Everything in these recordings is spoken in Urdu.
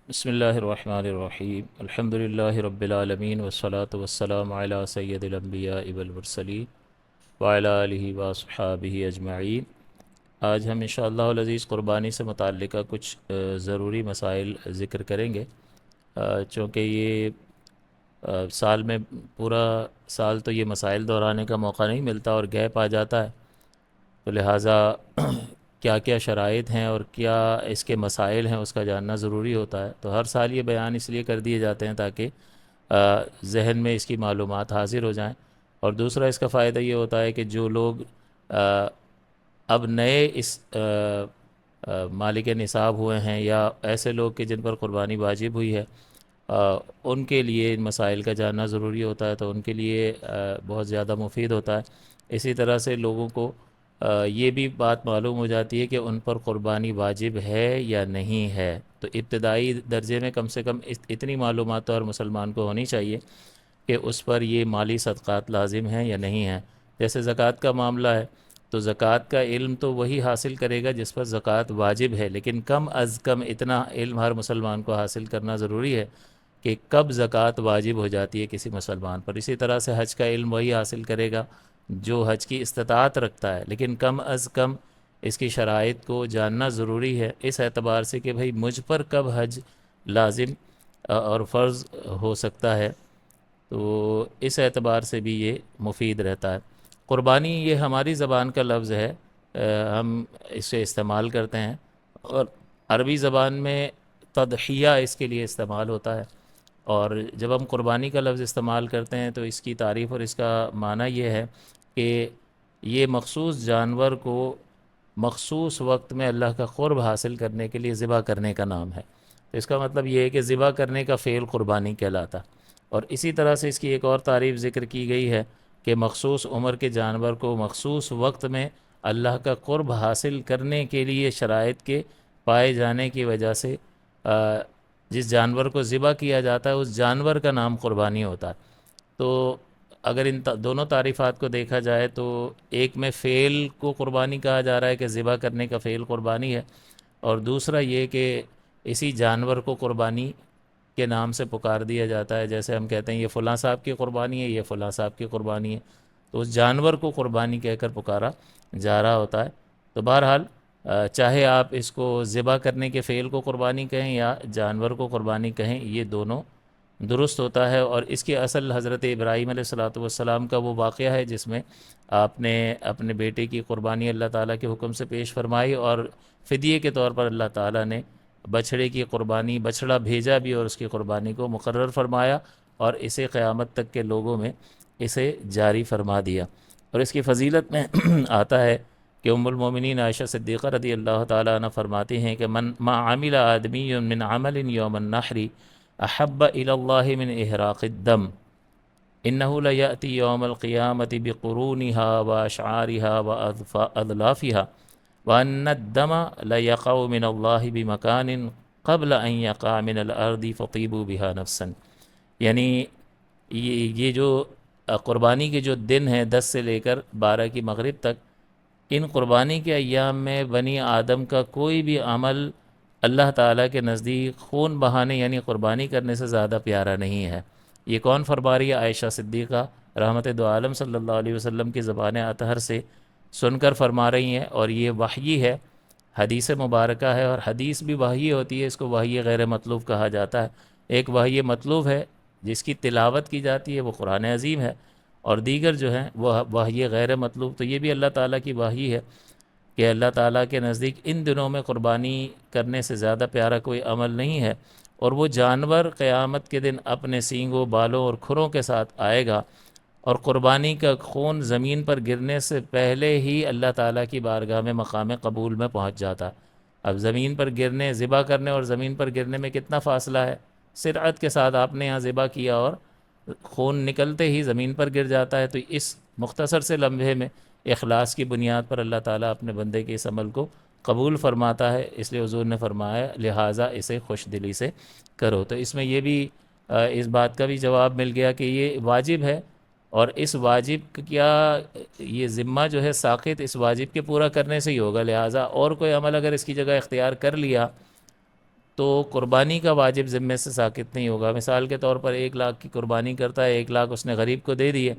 بسم اللہ الرحمن الرحیم الحمد للہ رب العالمین والصلاة والسلام علی سید الانبیاء والمرسلین وعلی آلہ واصحابہ اجمعین۔ آج ہم انشاءاللہ العزیز قربانی سے متعلقہ کچھ ضروری مسائل ذکر کریں گے، چونکہ یہ سال میں پورا سال تو یہ مسائل دہرانے کا موقع نہیں ملتا اور گیپ آ جاتا ہے، تو لہٰذا کیا کیا شرائط ہیں اور کیا اس کے مسائل ہیں اس کا جاننا ضروری ہوتا ہے۔ تو ہر سال یہ بیان اس لیے کر دیے جاتے ہیں تاکہ ذہن میں اس کی معلومات حاضر ہو جائیں، اور دوسرا اس کا فائدہ یہ ہوتا ہے کہ جو لوگ آ، اب نئے اس مالک نصاب ہوئے ہیں یا ایسے لوگ کہ جن پر قربانی واجب ہوئی ہے، ان کے لیے ان مسائل کا جاننا ضروری ہوتا ہے، تو ان کے لیے بہت زیادہ مفید ہوتا ہے۔ اسی طرح سے لوگوں کو یہ بھی بات معلوم ہو جاتی ہے کہ ان پر قربانی واجب ہے یا نہیں ہے، تو ابتدائی درجے میں کم سے کم اتنی معلومات تو ہر مسلمان کو ہونی چاہیے کہ اس پر یہ مالی صدقات لازم ہیں یا نہیں ہیں۔ جیسے زکوٰۃ کا معاملہ ہے، تو زکوٰۃ کا علم تو وہی حاصل کرے گا جس پر زکوٰۃ واجب ہے، لیکن کم از کم اتنا علم ہر مسلمان کو حاصل کرنا ضروری ہے کہ کب زکوٰۃ واجب ہو جاتی ہے کسی مسلمان پر۔ اسی طرح سے حج کا علم وہی حاصل کرے گا جو حج کی استطاعت رکھتا ہے، لیکن کم از کم اس کی شرائط کو جاننا ضروری ہے، اس اعتبار سے کہ بھئی مجھ پر کب حج لازم اور فرض ہو سکتا ہے، تو اس اعتبار سے بھی یہ مفید رہتا ہے۔ قربانی یہ ہماری زبان کا لفظ ہے، ہم اسے استعمال کرتے ہیں، اور عربی زبان میں تضحیہ اس کے لیے استعمال ہوتا ہے، اور جب ہم قربانی کا لفظ استعمال کرتے ہیں تو اس کی تعریف اور اس کا معنی یہ ہے کہ یہ مخصوص جانور کو مخصوص وقت میں اللہ کا قرب حاصل کرنے کے لیے ذبح کرنے کا نام ہے۔ تو اس کا مطلب یہ ہے کہ ذبح کرنے کا فعل قربانی کہلاتا، اور اسی طرح سے اس کی ایک اور تعریف ذکر کی گئی ہے کہ مخصوص عمر کے جانور کو مخصوص وقت میں اللہ کا قرب حاصل کرنے کے لیے شرائط کے پائے جانے کی وجہ سے جس جانور کو ذبح کیا جاتا ہے اس جانور کا نام قربانی ہوتا ہے۔ تو اگر ان دونوں تعریفات کو دیکھا جائے تو ایک میں فعل کو قربانی کہا جا رہا ہے کہ ذبح کرنے کا فعل قربانی ہے، اور دوسرا یہ کہ اسی جانور کو قربانی کے نام سے پکار دیا جاتا ہے، جیسے ہم کہتے ہیں یہ فلاں صاحب کی قربانی ہے، یہ فلاں صاحب کی قربانی ہے، تو اس جانور کو قربانی کہہ کر پکارا جا رہا ہوتا ہے۔ تو بہرحال چاہے آپ اس کو ذبح کرنے کے فعل کو قربانی کہیں یا جانور کو قربانی کہیں، یہ دونوں درست ہوتا ہے۔ اور اس کی اصل حضرت ابراہیم علیہ الصلوۃ والسلام کا وہ واقعہ ہے جس میں آپ نے اپنے بیٹے کی قربانی اللہ تعالیٰ کے حکم سے پیش فرمائی، اور فدیے کے طور پر اللہ تعالیٰ نے بچھڑے کی قربانی، بچھڑا بھیجا بھی اور اس کی قربانی کو مقرر فرمایا، اور اسے قیامت تک کے لوگوں میں اسے جاری فرما دیا۔ اور اس کی فضیلت میں آتا ہے کہ ام المومنین عائشہ صدیقہ رضی اللہ تعالیٰ عنہ فرماتی ہیں کہ ما عمل آدمی من عمل یوم النحر احب الی اللہ من احراق الدم انه لیأتی یوم القیامت بقرونها واشعارها واظلافها وان الدم لیقع من اللہ بمکان قبل ان یقع من الارض فطیبوا بها نفسا، یعنی یہ جو قربانی کے جو دن ہیں 10 سے لے کر 12 کی مغرب تک، ان قربانی کے ایام میں بنی آدم کا کوئی بھی عمل اللہ تعالیٰ کے نزدیک خون بہانے یعنی قربانی کرنے سے زیادہ پیارا نہیں ہے۔ یہ کون فرما رہی ہے؟ عائشہ صدیقہ رحمت دو عالم صلی اللہ علیہ وسلم کی زبان اطہر سے سن کر فرما رہی ہیں، اور یہ وحی ہے، حدیث مبارکہ ہے، اور حدیث بھی وحی ہوتی ہے، اس کو وحی غیر مطلوب کہا جاتا ہے۔ ایک وحی مطلوب ہے جس کی تلاوت کی جاتی ہے، وہ قرآن عظیم ہے، اور دیگر جو ہیں وہ وحی غیر مطلوب، تو یہ بھی اللہ تعالیٰ کی وحی ہے کہ اللہ تعالیٰ کے نزدیک ان دنوں میں قربانی کرنے سے زیادہ پیارا کوئی عمل نہیں ہے، اور وہ جانور قیامت کے دن اپنے سینگوں، بالوں اور کھروں کے ساتھ آئے گا، اور قربانی کا خون زمین پر گرنے سے پہلے ہی اللہ تعالیٰ کی بارگاہ میں مقام قبول میں پہنچ جاتا۔ اب زمین پر گرنے، ذبح کرنے اور زمین پر گرنے میں کتنا فاصلہ ہے؟ سرعت کے ساتھ آپ نے یہاں ذبح کیا اور خون نکلتے ہی زمین پر گر جاتا ہے، تو اس مختصر سے لمحے میں اخلاص کی بنیاد پر اللہ تعالیٰ اپنے بندے کے اس عمل کو قبول فرماتا ہے، اس لیے حضور نے فرمایا لہٰذا اسے خوش دلی سے کرو۔ تو اس میں یہ بھی اس بات کا بھی جواب مل گیا کہ یہ واجب ہے، اور اس واجب کیا یہ ذمہ جو ہے ساقط اس واجب کے پورا کرنے سے ہی ہوگا، لہٰذا اور کوئی عمل اگر اس کی جگہ اختیار کر لیا تو قربانی کا واجب ذمے سے ساقط نہیں ہوگا۔ مثال کے طور پر 1 لاکھ کی قربانی کرتا ہے، 1 لاکھ اس نے غریب کو دے دیے،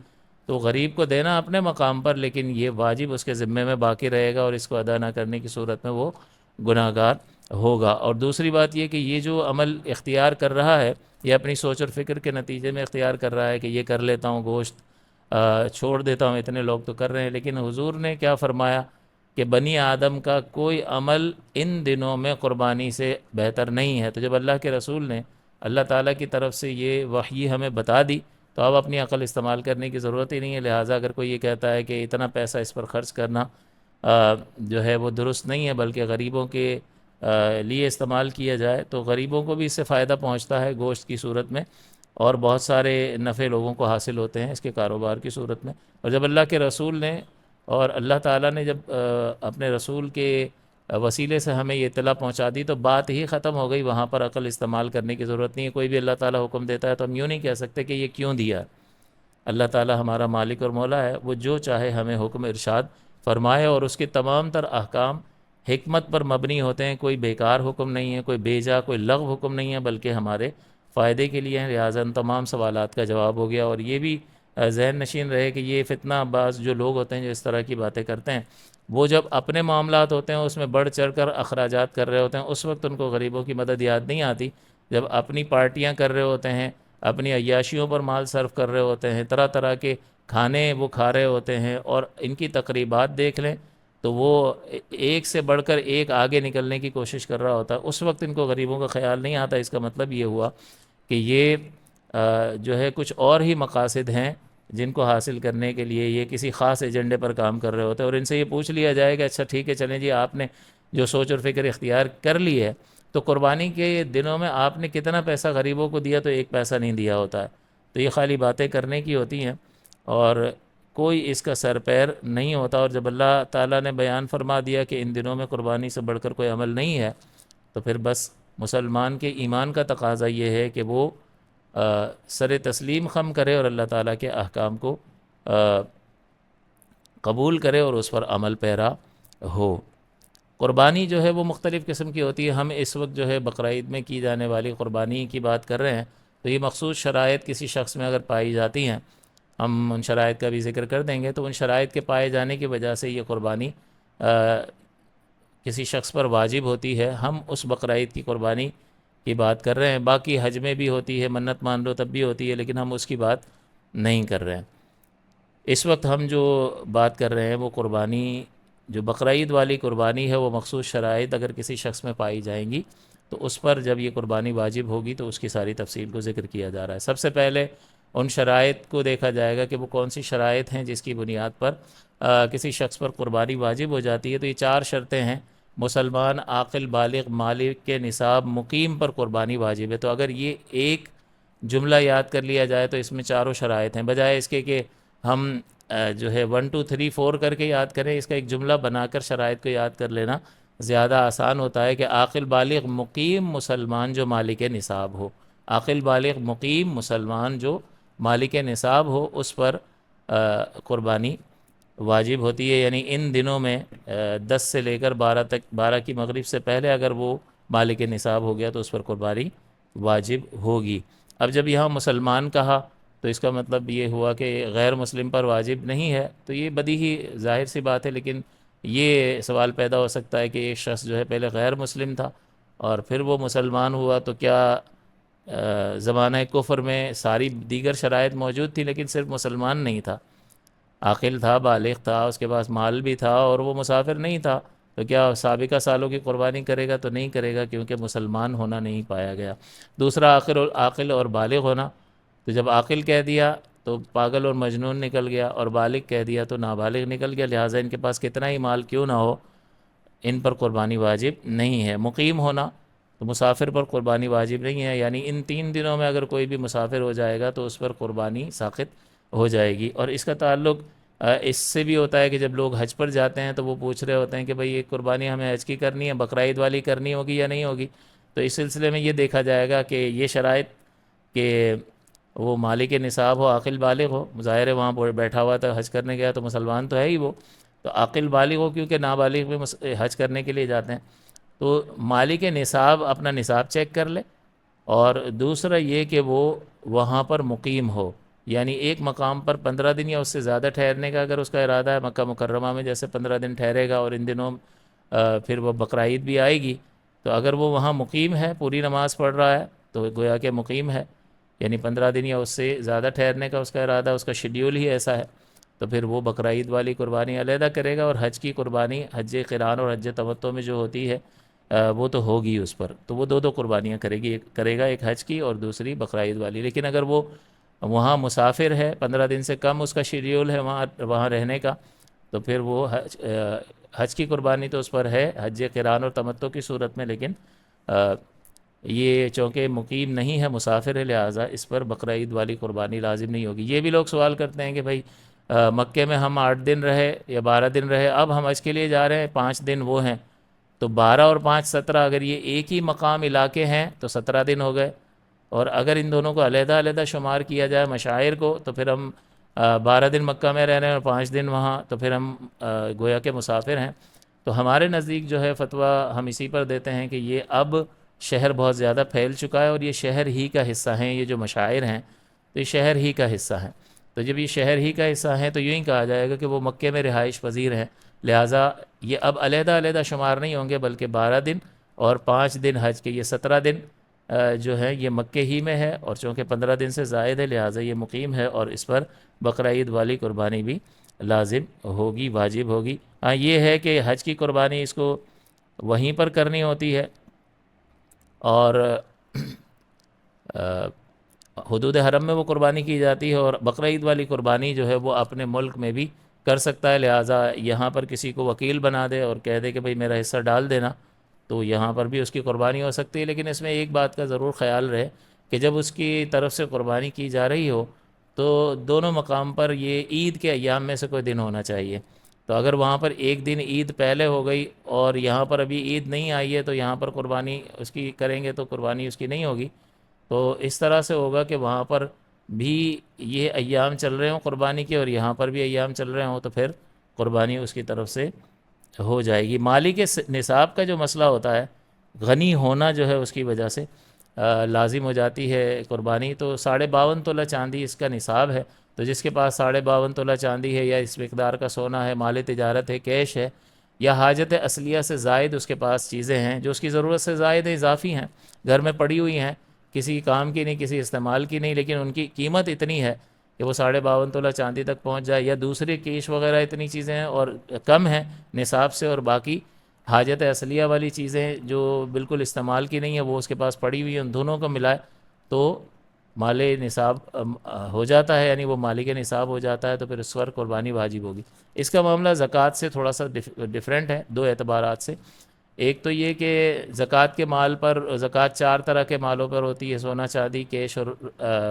تو غریب کو دینا اپنے مقام پر، لیکن یہ واجب اس کے ذمے میں باقی رہے گا، اور اس کو ادا نہ کرنے کی صورت میں وہ گناہ گار ہوگا۔ اور دوسری بات یہ کہ یہ جو عمل اختیار کر رہا ہے، یہ اپنی سوچ اور فکر کے نتیجے میں اختیار کر رہا ہے کہ یہ کر لیتا ہوں، گوشت چھوڑ دیتا ہوں، اتنے لوگ تو کر رہے ہیں، لیکن حضور نے کیا فرمایا کہ بنی آدم کا کوئی عمل ان دنوں میں قربانی سے بہتر نہیں ہے۔ تو جب اللہ کے رسول نے اللہ تعالیٰ کی طرف سے یہ وحی ہمیں بتا دی، تو اب اپنی عقل استعمال کرنے کی ضرورت ہی نہیں ہے۔ لہٰذا اگر کوئی یہ کہتا ہے کہ اتنا پیسہ اس پر خرچ کرنا جو ہے وہ درست نہیں ہے، بلکہ غریبوں کے لیے استعمال کیا جائے، تو غریبوں کو بھی اس سے فائدہ پہنچتا ہے گوشت کی صورت میں، اور بہت سارے نفع لوگوں کو حاصل ہوتے ہیں اس کے کاروبار کی صورت میں۔ اور جب اللہ کے رسول نے اور اللہ تعالیٰ نے جب اپنے رسول کے وسیلے سے ہمیں یہ اطلاع پہنچا دی، تو بات ہی ختم ہو گئی، وہاں پر عقل استعمال کرنے کی ضرورت نہیں ہے۔ کوئی بھی اللہ تعالیٰ حکم دیتا ہے تو ہم یوں نہیں کہہ سکتے کہ یہ کیوں دیا۔ اللہ تعالیٰ ہمارا مالک اور مولا ہے، وہ جو چاہے ہمیں حکم ارشاد فرمائے، اور اس کے تمام تر احکام حکمت پر مبنی ہوتے ہیں۔ کوئی بیکار حکم نہیں ہے، کوئی بیجا، کوئی لغو حکم نہیں ہے، بلکہ ہمارے فائدے کے لیے ہیں۔ لہٰذا ان تمام سوالات کا جواب ہو گیا۔ اور یہ بھی ذہن نشین رہے کہ یہ فتنہ بعض جو لوگ ہوتے ہیں جو اس طرح کی باتیں کرتے ہیں، وہ جب اپنے معاملات ہوتے ہیں اس میں بڑھ چڑھ کر اخراجات کر رہے ہوتے ہیں، اس وقت ان کو غریبوں کی مدد یاد نہیں آتی۔ جب اپنی پارٹیاں کر رہے ہوتے ہیں، اپنی عیاشیوں پر مال صرف کر رہے ہوتے ہیں، طرح طرح کے کھانے وہ کھا رہے ہوتے ہیں، اور ان کی تقریبات دیکھ لیں تو وہ ایک سے بڑھ کر ایک آگے نکلنے کی کوشش کر رہا ہوتا ہے، اس وقت ان کو غریبوں کا خیال نہیں آتا۔ اس کا مطلب یہ ہوا کہ یہ جو ہے کچھ اور ہی مقاصد ہیں جن کو حاصل کرنے کے لیے یہ کسی خاص ایجنڈے پر کام کر رہے ہوتے ہیں۔ اور ان سے یہ پوچھ لیا جائے کہ اچھا ٹھیک ہے، چلیں جی، آپ نے جو سوچ اور فکر اختیار کر لی ہے، تو قربانی کے دنوں میں آپ نے کتنا پیسہ غریبوں کو دیا؟ تو 1 پیسہ نہیں دیا ہوتا ہے۔ تو یہ خالی باتیں کرنے کی ہوتی ہیں، اور کوئی اس کا سر پیر نہیں ہوتا۔ اور جب اللہ تعالیٰ نے بیان فرما دیا کہ ان دنوں میں قربانی سے بڑھ کر کوئی عمل نہیں ہے، تو پھر بس مسلمان کے ایمان کا تقاضا یہ ہے کہ وہ سر تسلیم خم کرے اور اللہ تعالیٰ کے احکام کو قبول کرے اور اس پر عمل پیرا ہو۔ قربانی جو ہے وہ مختلف قسم کی ہوتی ہے۔ ہم اس وقت جو ہے بقرعید میں کی جانے والی قربانی کی بات کر رہے ہیں، تو یہ مخصوص شرائط کسی شخص میں اگر پائی جاتی ہیں، ہم ان شرائط کا بھی ذکر کر دیں گے، تو ان شرائط کے پائے جانے کی وجہ سے یہ قربانی کسی شخص پر واجب ہوتی ہے۔ ہم اس بقرعید کی قربانی کی بات کر رہے ہیں، باقی حج میں بھی ہوتی ہے، منت مان لو تب بھی ہوتی ہے، لیکن ہم اس کی بات نہیں کر رہے ہیں۔ اس وقت ہم جو بات کر رہے ہیں وہ قربانی، جو بقرعید والی قربانی ہے، وہ مخصوص شرائط اگر کسی شخص میں پائی جائیں گی تو اس پر جب یہ قربانی واجب ہوگی تو اس کی ساری تفصیل کو ذکر کیا جا رہا ہے۔ سب سے پہلے ان شرائط کو دیکھا جائے گا کہ وہ کون سی شرائط ہیں جس کی بنیاد پر کسی شخص پر قربانی واجب ہو جاتی ہے۔ تو یہ 4 شرطیں ہیں: مسلمان، عاقل، بالغ، مالک کے نصاب، مقیم پر قربانی واجب ہے۔ تو اگر یہ ایک جملہ یاد کر لیا جائے تو اس میں 4 شرائط ہیں، بجائے اس کے کہ ہم جو ہے 1 2 3 4 کر کے یاد کریں، اس کا ایک جملہ بنا کر شرائط کو یاد کر لینا زیادہ آسان ہوتا ہے کہ عاقل، بالغ، مقیم، مسلمان جو مالک نصاب ہو۔ عاقل، بالغ، مقیم، مسلمان جو مالک نصاب ہو، اس پر قربانی واجب ہوتی ہے۔ یعنی ان دنوں میں 10 سے لے کر 12 تک، 12 کی مغرب سے پہلے اگر وہ مالک نصاب ہو گیا تو اس پر قربانی واجب ہوگی۔ اب جب یہاں مسلمان کہا تو اس کا مطلب یہ ہوا کہ غیر مسلم پر واجب نہیں ہے، تو یہ بدیہی ظاہر سی بات ہے، لیکن یہ سوال پیدا ہو سکتا ہے کہ ایک شخص جو ہے پہلے غیر مسلم تھا اور پھر وہ مسلمان ہوا، تو کیا زمانہ کفر میں ساری دیگر شرائط موجود تھی لیکن صرف مسلمان نہیں تھا؟ عاقل تھا، بالغ تھا، اس کے پاس مال بھی تھا اور وہ مسافر نہیں تھا، تو کیا سابقہ سالوں کی قربانی کرے گا؟ تو نہیں کرے گا، کیونکہ مسلمان ہونا نہیں پایا گیا۔ دوسرا عاقل اور بالغ ہونا، تو جب عاقل کہہ دیا تو پاگل اور مجنون نکل گیا، اور بالغ کہہ دیا تو نابالغ نکل گیا، لہٰذا ان کے پاس کتنا ہی مال کیوں نہ ہو، ان پر قربانی واجب نہیں ہے۔ مقیم ہونا، تو مسافر پر قربانی واجب نہیں ہے، یعنی ان 3 دنوں میں اگر کوئی بھی مسافر ہو جائے گا تو اس پر قربانی ساقط ہو جائے گی۔ اور اس کا تعلق اس سے بھی ہوتا ہے کہ جب لوگ حج پر جاتے ہیں تو وہ پوچھ رہے ہوتے ہیں کہ بھئی یہ قربانی ہمیں حج کی کرنی ہے، بقرعید والی کرنی ہوگی یا نہیں ہوگی؟ تو اس سلسلے میں یہ دیکھا جائے گا کہ یہ شرائط کہ وہ مالک نصاب ہو، عاقل بالغ ہو، ظاہر ہے وہاں بیٹھا ہوا تھا، حج کرنے گیا تو مسلمان تو ہے ہی وہ، تو عاقل بالغ ہو، کیونکہ نابالغ بھی حج کرنے کے لیے جاتے ہیں۔ تو مالک نصاب اپنا نصاب چیک کر لے، اور دوسرا یہ کہ وہ وہاں پر مقیم ہو، یعنی ایک مقام پر 15 دن یا اس سے زیادہ ٹھہرنے کا اگر اس کا ارادہ ہے، مکہ مکرمہ میں جیسے 15 دن ٹھہرے گا، اور ان دنوں پھر وہ بقرعید بھی آئے گی، تو اگر وہ وہاں مقیم ہے، پوری نماز پڑھ رہا ہے، تو گویا کہ مقیم ہے، یعنی 15 دن یا اس سے زیادہ ٹھہرنے کا اس کا ارادہ، اس کا شیڈیول ہی ایسا ہے، تو پھر وہ بقرعید والی قربانی علیحدہ کرے گا، اور حج کی قربانی حج قران اور حج تمتع میں جو ہوتی ہے وہ تو ہوگی اس پر، تو وہ دو قربانیاں کرے گا، ایک حج کی اور دوسری بقرعید والی۔ لیکن اگر وہ وہاں مسافر ہے، 15 دن سے کم اس کا شیڈیول ہے وہاں رہنے کا، تو پھر وہ حج کی قربانی تو اس پر ہے حج قران اور تمتع کی صورت میں، لیکن یہ چونکہ مقیم نہیں ہے، مسافر ہے، لہٰذا اس پر بقرعید والی قربانی لازم نہیں ہوگی۔ یہ بھی لوگ سوال کرتے ہیں کہ بھائی مکے میں ہم 8 دن رہے یا 12 دن رہے، اب ہم حج کے لیے جا رہے ہیں، 5 دن وہ ہیں، تو 12 اور 5 17، اگر یہ ایک ہی مقام علاقے ہیں تو 17 دن ہو گئے، اور اگر ان دونوں کو علیحدہ علیحدہ شمار کیا جائے مشاعر کو، تو پھر ہم 12 دن مکہ میں رہ رہے ہیں اور 5 دن وہاں، تو پھر ہم گویا کے مسافر ہیں۔ تو ہمارے نزدیک جو ہے فتویٰ ہم اسی پر دیتے ہیں کہ یہ اب شہر بہت زیادہ پھیل چکا ہے، اور یہ شہر ہی کا حصہ ہیں، یہ جو مشاعر ہیں تو یہ شہر ہی کا حصہ ہیں، تو جب یہ شہر ہی کا حصہ ہیں تو یوں ہی کہا جائے گا کہ وہ مکے میں رہائش پذیر ہیں، لہٰذا یہ اب علیحدہ علیحدہ شمار نہیں ہوں گے، بلکہ 12 دن اور 5 دن حج کے، یہ 17 دن جو ہے یہ مکے ہی میں ہے، اور چونکہ 15 دن سے زائد ہے لہٰذا یہ مقیم ہے، اور اس پر بقرعید والی قربانی بھی لازم ہوگی، واجب ہوگی۔ ہاں یہ ہے کہ حج کی قربانی اس کو وہیں پر کرنی ہوتی ہے، اور حدود حرم میں وہ قربانی کی جاتی ہے، اور بقرعید والی قربانی جو ہے وہ اپنے ملک میں بھی کر سکتا ہے، لہٰذا یہاں پر کسی کو وکیل بنا دے اور کہہ دے کہ بھئی میرا حصہ ڈال دینا، تو یہاں پر بھی اس کی قربانی ہو سکتی ہے۔ لیکن اس میں ایک بات کا ضرور خیال رہے کہ جب اس کی طرف سے قربانی کی جا رہی ہو تو دونوں مقام پر یہ عید کے ایام میں سے کوئی دن ہونا چاہیے، تو اگر وہاں پر ایک دن عید پہلے ہو گئی اور یہاں پر ابھی عید نہیں آئی ہے تو یہاں پر قربانی اس کی کریں گے تو قربانی اس کی نہیں ہوگی، تو اس طرح سے ہوگا کہ وہاں پر بھی یہ ایام چل رہے ہوں قربانی کے، اور یہاں پر بھی ایام چل رہے ہوں، تو پھر قربانی اس کی طرف سے ہو جائے گی۔ مالی کے نصاب کا جو مسئلہ ہوتا ہے، غنی ہونا جو ہے اس کی وجہ سے لازم ہو جاتی ہے قربانی، تو 52.5 تولہ چاندی اس کا نصاب ہے، تو جس کے پاس 52.5 تولہ چاندی ہے، یا اس مقدار کا سونا ہے، مال تجارت ہے، کیش ہے، یا حاجت اصلیہ سے زائد اس کے پاس چیزیں ہیں جو اس کی ضرورت سے زائد اضافی ہیں، گھر میں پڑی ہوئی ہیں، کسی کام کی نہیں، کسی استعمال کی نہیں، لیکن ان کی قیمت اتنی ہے کہ وہ 52.5 تولہ چاندی تک پہنچ جائے، یا دوسری کیش وغیرہ اتنی چیزیں ہیں اور کم ہیں نصاب سے، اور باقی حاجت اصلیہ والی چیزیں جو بالکل استعمال کی نہیں ہیں وہ اس کے پاس پڑی ہوئی ہیں، ان دونوں کو ملائے تو مال نصاب ہو جاتا ہے، یعنی وہ مالک نصاب ہو جاتا ہے، تو پھر اس پر قربانی واجب ہوگی۔ اس کا معاملہ زکوٰۃ سے تھوڑا سا ڈیفرنٹ ہے، دو اعتبارات سے۔ ایک تو یہ کہ زکوٰۃ کے مال پر، زکوٰۃ 4 طرح کے مالوں پر ہوتی ہے، سونا چاندی، کیش اور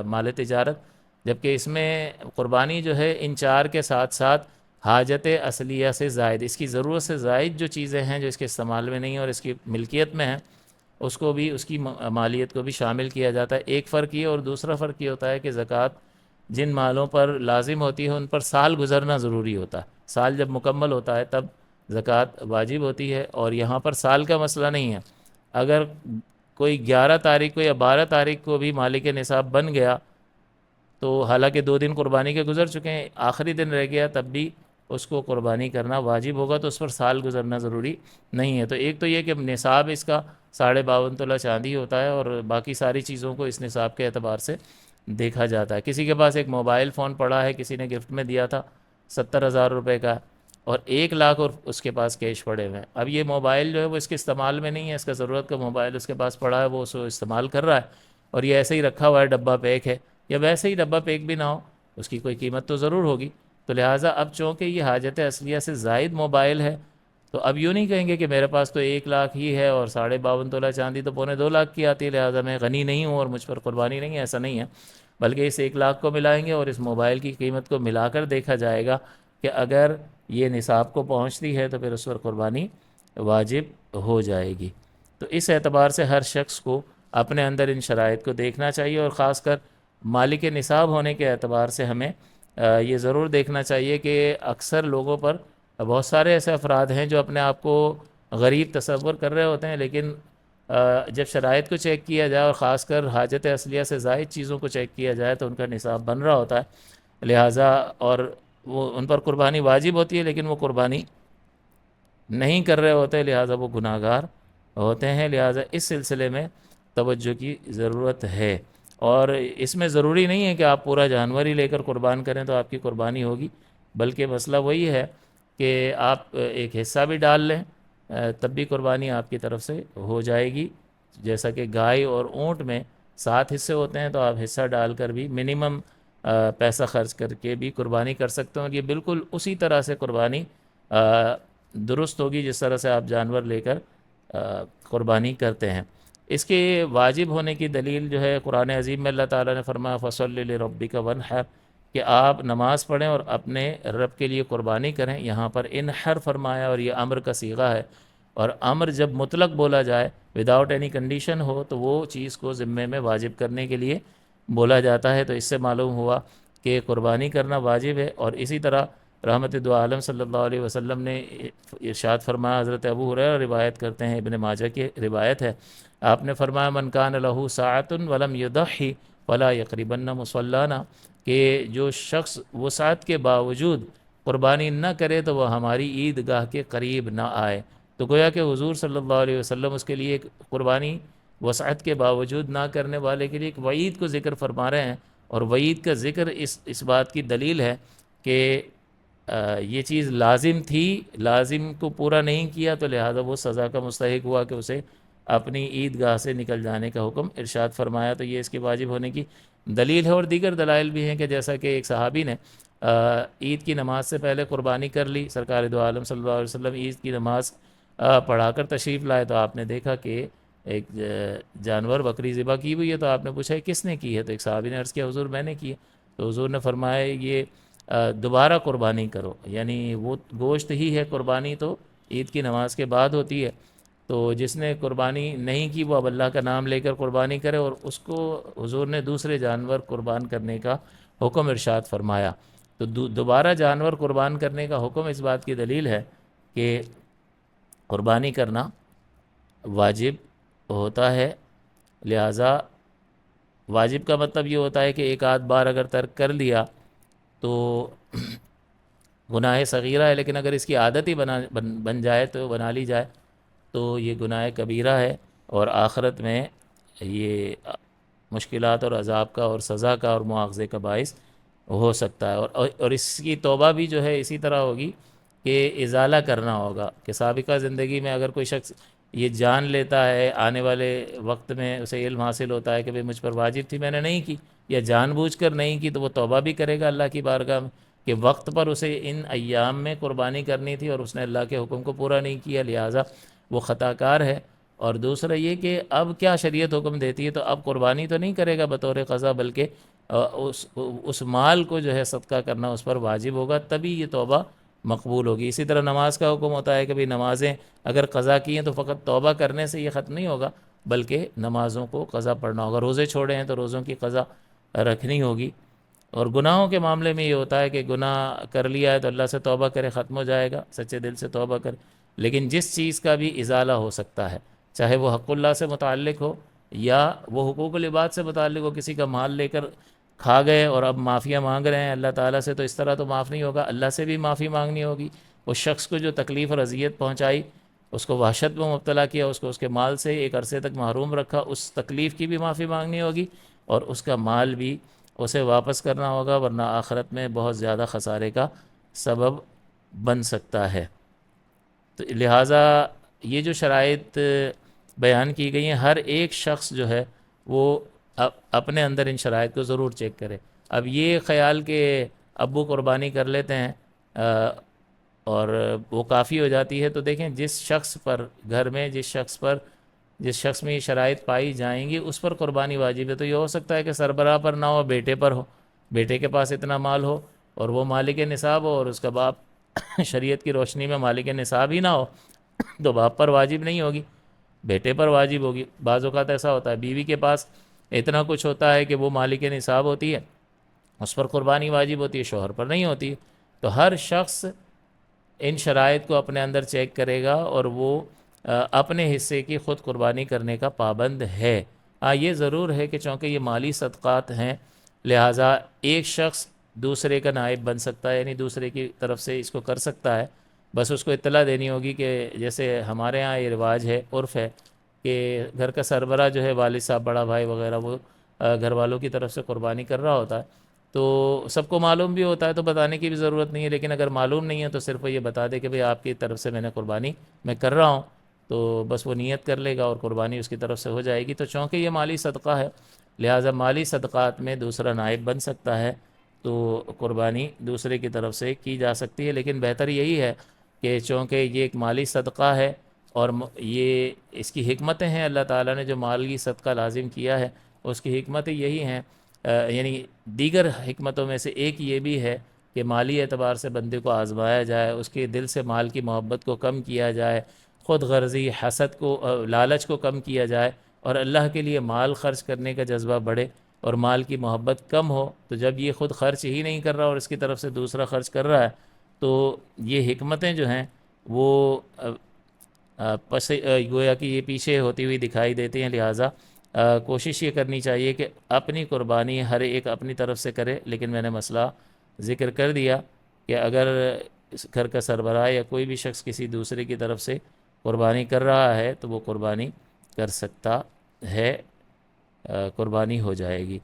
مال تجارت، جبکہ اس میں قربانی جو ہے ان 4 کے ساتھ ساتھ حاجت اصلیہ سے زائد، اس کی ضرورت سے زائد جو چیزیں ہیں جو اس کے استعمال میں نہیں ہیں اور اس کی ملکیت میں ہیں، اس کو بھی، اس کی مالیت کو بھی شامل کیا جاتا ہے۔ ایک فرق یہ، اور دوسرا فرق یہ ہوتا ہے کہ زکوٰۃ جن مالوں پر لازم ہوتی ہے ان پر سال گزرنا ضروری ہوتا ہے، سال جب مکمل ہوتا ہے تب زکوٰۃ واجب ہوتی ہے، اور یہاں پر سال کا مسئلہ نہیں ہے، اگر کوئی 11 تاریخ کو یا 12 تاریخ کو بھی مالک نصاب بن گیا تو حالانکہ 2 دن قربانی کے گزر چکے ہیں، آخری دن رہ گیا، تب بھی اس کو قربانی کرنا واجب ہوگا، تو اس پر سال گزرنا ضروری نہیں ہے۔ تو ایک تو یہ کہ نصاب اس کا 52.5 تولہ چاندی ہوتا ہے، اور باقی ساری چیزوں کو اس نصاب کے اعتبار سے دیکھا جاتا ہے۔ کسی کے پاس ایک موبائل فون پڑا ہے، کسی نے گفٹ میں دیا تھا 70,000 روپے کا، اور 1 لاکھ اور اس کے پاس کیش پڑے ہوئے ہیں، اب یہ موبائل جو ہے وہ اس کے استعمال میں نہیں ہے، اس کا ضرورت کا موبائل اس کے پاس پڑا ہے، وہ اس کو استعمال کر رہا ہے، اور یہ ایسے ہی رکھا ہوا ہے، ڈبہ پیک ہے، یا ویسے ہی ڈبہ پیک بھی نہ ہو، اس کی کوئی قیمت تو ضرور ہوگی، تو لہٰذا اب چونکہ یہ حاجت اصلیہ سے زائد موبائل ہے، تو اب یوں نہیں کہیں گے کہ میرے پاس تو 1 لاکھ ہی ہے اور 52.5 تولہ چاندی تو 2.25 لاکھ کی آتی ہے، لہٰذا میں غنی نہیں ہوں اور مجھ پر قربانی نہیں ہے، ایسا نہیں ہے، بلکہ اس 1 لاکھ کو ملائیں گے اور اس موبائل کی قیمت کو ملا کر دیکھا جائے گا کہ اگر یہ نصاب کو پہنچتی ہے تو پھر اس پر قربانی واجب ہو جائے گی۔ تو اس اعتبار سے ہر شخص کو اپنے اندر ان شرائط کو دیکھنا چاہیے، اور خاص کر مالک نصاب ہونے کے اعتبار سے ہمیں یہ ضرور دیکھنا چاہیے کہ اکثر لوگوں پر، بہت سارے ایسے افراد ہیں جو اپنے آپ کو غریب تصور کر رہے ہوتے ہیں، لیکن جب شرائط کو چیک کیا جائے اور خاص کر حاجت اصلیہ سے زائد چیزوں کو چیک کیا جائے تو ان کا نصاب بن رہا ہوتا ہے، لہٰذا اور وہ ان پر قربانی واجب ہوتی ہے لیکن وہ قربانی نہیں کر رہے ہوتے، لہٰذا وہ گناہ گار ہوتے ہیں۔ لہٰذا اس سلسلے میں توجہ کی ضرورت ہے، اور اس میں ضروری نہیں ہے کہ آپ پورا جانور ہی لے کر قربان کریں تو آپ کی قربانی ہوگی، بلکہ مسئلہ وہی ہے کہ آپ ایک حصہ بھی ڈال لیں تب بھی قربانی آپ کی طرف سے ہو جائے گی۔ جیسا کہ گائے اور اونٹ میں 7 حصے ہوتے ہیں، تو آپ حصہ ڈال کر بھی منیمم پیسہ خرچ کر کے بھی قربانی کر سکتے ہیں، اور یہ بالکل اسی طرح سے قربانی درست ہوگی جس طرح سے آپ جانور لے کر قربانی کرتے ہیں۔ اس کے واجب ہونے کی دلیل جو ہے قرآن عظیم میں اللہ تعالیٰ نے فرمایا فَصَلِّ لِرَبِّكَ وَانْحَرْ، کہ آپ نماز پڑھیں اور اپنے رب کے لیے قربانی کریں۔ یہاں پر انحر فرمایا اور یہ امر کا صیغہ ہے، اور امر جب مطلق بولا جائے وداؤٹ اینی کنڈیشن ہو تو وہ چیز کو ذمے میں واجب کرنے کے لیے بولا جاتا ہے۔ تو اس سے معلوم ہوا کہ قربانی کرنا واجب ہے۔ اور اسی طرح رحمت دو عالم صلی اللہ علیہ وسلم نے ارشاد فرمایا، حضرت ابو ہریرہ روایت کرتے ہیں، ابن ماجہ کی روایت ہے، آپ نے فرمایا من کان لہ ساعۃ ولم یضحی فلا یقربن مصلانا، کہ جو شخص وسعت کے باوجود قربانی نہ کرے تو وہ ہماری عیدگاہ کے قریب نہ آئے۔ تو گویا کہ حضور صلی اللہ علیہ وسلم اس کے لیے ایک قربانی وسعت کے باوجود نہ کرنے والے کے لیے ایک وعید کو ذکر فرما رہے ہیں، اور وعید کا ذکر اس بات کی دلیل ہے کہ یہ چیز لازم تھی، لازم کو پورا نہیں کیا تو لہذا وہ سزا کا مستحق ہوا کہ اسے اپنی عیدگاہ سے نکل جانے کا حکم ارشاد فرمایا۔ تو یہ اس کے واجب ہونے کی دلیل ہے، اور دیگر دلائل بھی ہیں کہ جیسا کہ ایک صحابی نے عید کی نماز سے پہلے قربانی کر لی، سرکار دو عالم صلی اللہ علیہ وسلم عید کی نماز پڑھا کر تشریف لائے تو آپ نے دیکھا کہ ایک جانور بکری ذبح کی ہوئی ہے، تو آپ نے پوچھا کس نے کی ہے؟ تو ایک صحابی نے عرض کیا حضور میں نے کی ہے۔ تو حضور نے فرمایا یہ دوبارہ قربانی کرو، یعنی وہ گوشت ہی ہے قربانی تو عید کی نماز کے بعد ہوتی ہے، تو جس نے قربانی نہیں کی وہ اب اللہ کا نام لے کر قربانی کرے، اور اس کو حضور نے دوسرے جانور قربان کرنے کا حکم ارشاد فرمایا۔ تو دوبارہ جانور قربان کرنے کا حکم اس بات کی دلیل ہے کہ قربانی کرنا واجب ہوتا ہے۔ لہٰذا واجب کا مطلب یہ ہوتا ہے کہ ایک آدھ بار اگر ترک کر لیا تو گناہ صغیرہ ہے، لیکن اگر اس کی عادت ہی بن جائے تو بنا لی جائے تو یہ گناہ کبیرہ ہے، اور آخرت میں یہ مشکلات اور عذاب کا اور سزا کا اور مواخذے کا باعث ہو سکتا ہے۔ اور اس کی توبہ بھی جو ہے اسی طرح ہوگی کہ ازالہ کرنا ہوگا، کہ سابقہ زندگی میں اگر کوئی شخص یہ جان لیتا ہے، آنے والے وقت میں اسے علم حاصل ہوتا ہے کہ مجھ پر واجب تھی میں نے نہیں کی، یا جان بوجھ کر نہیں کی، تو وہ توبہ بھی کرے گا اللہ کی بارگاہ میں کہ وقت پر اسے ان ایام میں قربانی کرنی تھی اور اس نے اللہ کے حکم کو پورا نہیں کیا، لہٰذا وہ خطا کار ہے۔ اور دوسرا یہ کہ اب کیا شریعت حکم دیتی ہے، تو اب قربانی تو نہیں کرے گا بطور قضا، بلکہ اس مال کو جو ہے صدقہ کرنا اس پر واجب ہوگا، تبھی یہ توبہ مقبول ہوگی۔ اسی طرح نماز کا حکم ہوتا ہے کہ بھئی نمازیں اگر قضا کی ہیں تو فقط توبہ کرنے سے یہ ختم نہیں ہوگا، بلکہ نمازوں کو قضا پڑھنا ہوگا۔ روزے چھوڑے ہیں تو روزوں کی قضا رکھنی ہوگی۔ اور گناہوں کے معاملے میں یہ ہوتا ہے کہ گناہ کر لیا ہے تو اللہ سے توبہ کرے، ختم ہو جائے گا، سچے دل سے توبہ کرے۔ لیکن جس چیز کا بھی ازالہ ہو سکتا ہے، چاہے وہ حق اللہ سے متعلق ہو یا وہ حقوق العباد سے متعلق ہو، کسی کا مال لے کر کھا گئے اور اب معافیہ مانگ رہے ہیں اللہ تعالیٰ سے، تو اس طرح تو معاف نہیں ہوگا، اللہ سے بھی معافی مانگنی ہوگی۔ اس شخص کو جو تکلیف اور اذیت پہنچائی، اس کو وحشت میں مبتلا کیا، اس کو اس کے مال سے ایک عرصے تک محروم رکھا، اس تکلیف کی بھی معافی مانگنی ہوگی، اور اس کا مال بھی اسے واپس کرنا ہوگا، ورنہ آخرت میں بہت زیادہ خسارے کا سبب بن سکتا ہے۔ تو لہٰذا یہ جو شرائط بیان کی گئی ہیں، ہر ایک شخص جو ہے وہ اپنے اندر ان شرائط کو ضرور چیک کرے۔ اب یہ خیال کہ ابو قربانی کر لیتے ہیں اور وہ کافی ہو جاتی ہے، تو دیکھیں جس شخص پر گھر میں جس شخص میں یہ شرائط پائی جائیں گی اس پر قربانی واجب ہے۔ تو یہ ہو سکتا ہے کہ سربراہ پر نہ ہو، بیٹے پر ہو، بیٹے کے پاس اتنا مال ہو اور وہ مالک نصاب ہو، اور اس کا باپ شریعت کی روشنی میں مالک نصاب ہی نہ ہو، تو باپ پر واجب نہیں ہوگی، بیٹے پر واجب ہوگی۔ بعض اوقات ایسا ہوتا ہے بیوی کے پاس اتنا کچھ ہوتا ہے کہ وہ مالک نصاب ہوتی ہے، اس پر قربانی واجب ہوتی ہے، شوہر پر نہیں ہوتی ہے۔ تو ہر شخص ان شرائط کو اپنے اندر چیک کرے گا اور وہ اپنے حصے کی خود قربانی کرنے کا پابند ہے۔ ہاں یہ ضرور ہے کہ چونکہ یہ مالی صدقات ہیں، لہٰذا ایک شخص دوسرے کا نائب بن سکتا ہے، یعنی دوسرے کی طرف سے اس کو کر سکتا ہے۔ بس اس کو اطلاع دینی ہوگی کہ جیسے ہمارے ہاں یہ رواج ہے، عرف ہے کہ گھر کا سربراہ جو ہے والد صاحب، بڑا بھائی وغیرہ، وہ گھر والوں کی طرف سے قربانی کر رہا ہوتا ہے، تو سب کو معلوم بھی ہوتا ہے تو بتانے کی بھی ضرورت نہیں ہے۔ لیکن اگر معلوم نہیں ہے تو صرف یہ بتا دے کہ بھئی آپ کی طرف سے میں نے قربانی میں کر رہا ہوں، تو بس وہ نیت کر لے گا اور قربانی اس کی طرف سے ہو جائے گی۔ تو چونکہ یہ مالی صدقہ ہے، لہٰذا مالی صدقات میں دوسرا نائب بن سکتا ہے، تو قربانی دوسرے کی طرف سے کی جا سکتی ہے۔ لیکن بہتر یہی ہے کہ چونکہ یہ ایک مالی صدقہ ہے اور یہ اس کی حکمتیں ہیں، اللہ تعالیٰ نے جو مالی صدقہ لازم کیا ہے اس کی حکمتیں یہی ہیں، یعنی دیگر حکمتوں میں سے ایک یہ بھی ہے کہ مالی اعتبار سے بندے کو آزمایا جائے، اس کے دل سے مال کی محبت کو کم کیا جائے، خود غرضی، حسد کو، لالچ کو کم کیا جائے، اور اللہ کے لیے مال خرچ کرنے کا جذبہ بڑھے اور مال کی محبت کم ہو۔ تو جب یہ خود خرچ ہی نہیں کر رہا اور اس کی طرف سے دوسرا خرچ کر رہا ہے، تو یہ حکمتیں جو ہیں وہ گویا کہ یہ پیچھے ہوتی ہوئی دکھائی دیتی ہیں۔ لہٰذا کوشش یہ کرنی چاہیے کہ اپنی قربانی ہر ایک اپنی طرف سے کرے۔ لیکن میں نے مسئلہ ذکر کر دیا کہ اگر اس گھر کا سربراہ یا کوئی بھی شخص کسی دوسرے کی طرف سے قربانی کر رہا ہے تو وہ قربانی کر سکتا ہے، قربانی ہو جائے گی۔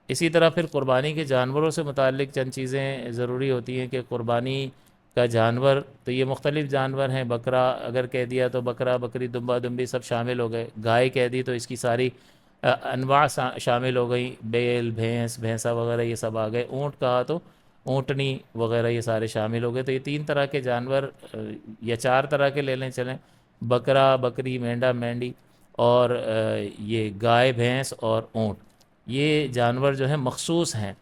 اسی طرح پھر قربانی کے جانوروں سے متعلق چند چیزیں ضروری ہوتی ہیں کہ قربانی کا جانور، تو یہ مختلف جانور ہیں۔ بکرا اگر کہہ دیا تو بکرا، بکری، دمبا، دمبی سب شامل ہو گئے۔ گائے کہہ دی تو اس کی ساری انواع شامل ہو گئی، بیل، بھینس، بھینسا وغیرہ یہ سب آ گئے۔ اونٹ کہا تو اونٹنی وغیرہ یہ سارے شامل ہو گئے۔ تو یہ 3 طرح کے جانور، یا 4 طرح کے لے لیں چلیں، بکرا، بکری، مینڈا، مینڈی، اور یہ گائے، بھینس اور اونٹ، یہ جانور جو ہیں مخصوص ہیں۔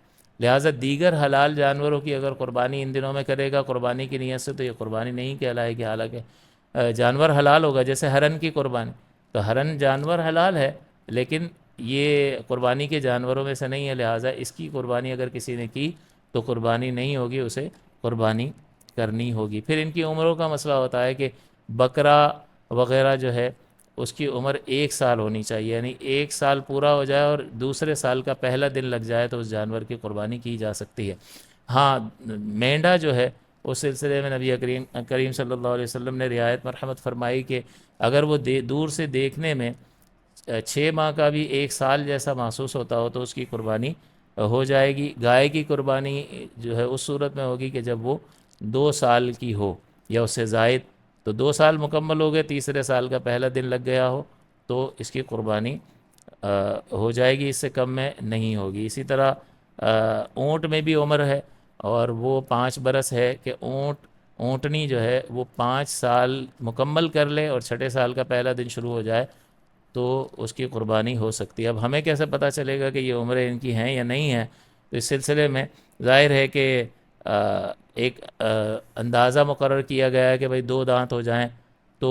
لہٰذا دیگر حلال جانوروں کی اگر قربانی ان دنوں میں کرے گا قربانی کی نیت سے تو یہ قربانی نہیں کہلائے گی، حالانکہ جانور حلال ہوگا۔ جیسے ہرن کی قربانی، تو ہرن جانور حلال ہے لیکن یہ قربانی کے جانوروں میں سے نہیں ہے، لہٰذا اس کی قربانی اگر کسی نے کی تو قربانی نہیں ہوگی، اسے قربانی کرنی ہوگی۔ پھر ان کی عمروں کا مسئلہ ہوتا ہے کہ بکرا وغیرہ جو ہے اس کی عمر 1 سال ہونی چاہیے، یعنی 1 سال پورا ہو جائے اور دوسرے سال کا پہلا دن لگ جائے تو اس جانور کی قربانی کی جا سکتی ہے۔ ہاں مینڈا جو ہے اس سلسلے میں نبی کریم صلی اللہ علیہ وسلم نے رعایت مرحمت فرمائی کہ اگر وہ دور سے دیکھنے میں 6 ماہ کا بھی 1 سال جیسا محسوس ہوتا ہو تو اس کی قربانی ہو جائے گی۔ گائے کی قربانی جو ہے اس صورت میں ہوگی کہ جب وہ 2 سال کی ہو یا اس سے زائد، تو 2 سال مکمل ہو گئے، تیسرے سال کا پہلا دن لگ گیا ہو تو اس کی قربانی ہو جائے گی، اس سے کم میں نہیں ہوگی۔ اسی طرح اونٹ میں بھی عمر ہے اور وہ 5 برس ہے کہ اونٹنی جو ہے وہ 5 سال مکمل کر لے اور 6 سال کا پہلا دن شروع ہو جائے تو اس کی قربانی ہو سکتی ہے۔ اب ہمیں کیسے پتہ چلے گا کہ یہ عمریں ان کی ہیں یا نہیں ہیں؟ تو اس سلسلے میں ظاہر ہے کہ ایک اندازہ مقرر کیا گیا ہے کہ بھئی 2 دانت ہو جائیں تو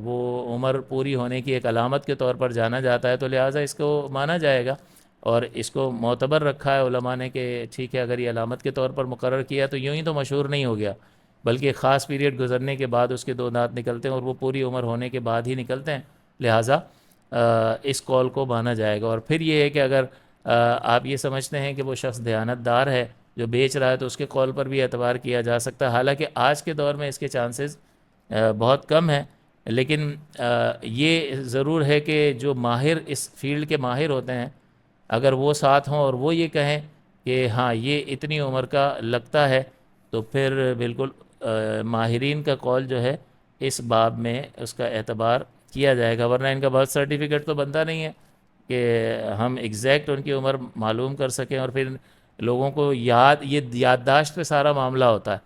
وہ عمر پوری ہونے کی ایک علامت کے طور پر جانا جاتا ہے، تو لہٰذا اس کو مانا جائے گا اور اس کو معتبر رکھا ہے علماء نے کہ ٹھیک ہے اگر یہ علامت کے طور پر مقرر کیا تو یوں ہی تو مشہور نہیں ہو گیا، بلکہ ایک خاص پیریڈ گزرنے کے بعد اس کے 2 دانت نکلتے ہیں اور وہ پوری عمر ہونے کے بعد ہی نکلتے ہیں، لہٰذا اس قول کو مانا جائے گا۔ اور پھر یہ ہے کہ اگر آپ یہ سمجھتے ہیں کہ وہ شخص دیانت دار ہے جو بیچ رہا ہے تو اس کے قول پر بھی اعتبار کیا جا سکتا ہے، حالانکہ آج کے دور میں اس کے چانسز بہت کم ہیں، لیکن یہ ضرور ہے کہ جو ماہر اس فیلڈ کے ماہر ہوتے ہیں اگر وہ ساتھ ہوں اور وہ یہ کہیں کہ ہاں یہ اتنی عمر کا لگتا ہے تو پھر بالکل ماہرین کا قول جو ہے اس باب میں اس کا اعتبار کیا جائے گا، ورنہ ان کا برتھ سرٹیفکیٹ تو بنتا نہیں ہے کہ ہم ایگزیکٹ ان کی عمر معلوم کر سکیں، اور پھر لوگوں کو یہ یادداشت پہ سارا معاملہ ہوتا ہے،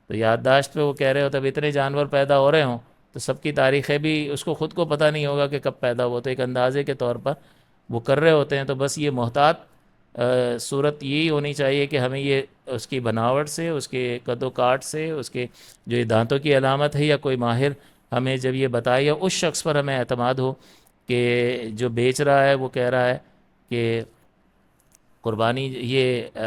تو یادداشت پہ وہ کہہ رہے ہوتے ہیں اتنے جانور پیدا ہو رہے ہوں تو سب کی تاریخیں بھی اس کو خود کو پتہ نہیں ہوگا کہ کب پیدا ہوا، تو ایک اندازے کے طور پر وہ کر رہے ہوتے ہیں۔ تو بس یہ محتاط صورت یہی ہونی چاہیے کہ ہمیں یہ اس کی بناوٹ سے، اس کے قد و کاٹ سے، اس کے جو یہ دانتوں کی علامت ہے یا کوئی ماہر ہمیں جب یہ بتائے یا اس شخص پر ہمیں اعتماد ہو کہ جو بیچ رہا ہے وہ کہہ رہا ہے کہ قربانی یہ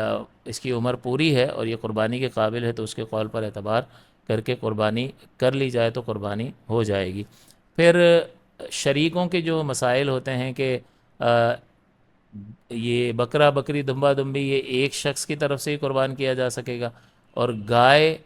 اس کی عمر پوری ہے اور یہ قربانی کے قابل ہے، تو اس کے قول پر اعتبار کر کے قربانی کر لی جائے تو قربانی ہو جائے گی۔ پھر شریکوں کے جو مسائل ہوتے ہیں کہ یہ بکرا بکری دمبا دمبی یہ ایک شخص کی طرف سے ہی قربان کیا جا سکے گا، اور گائے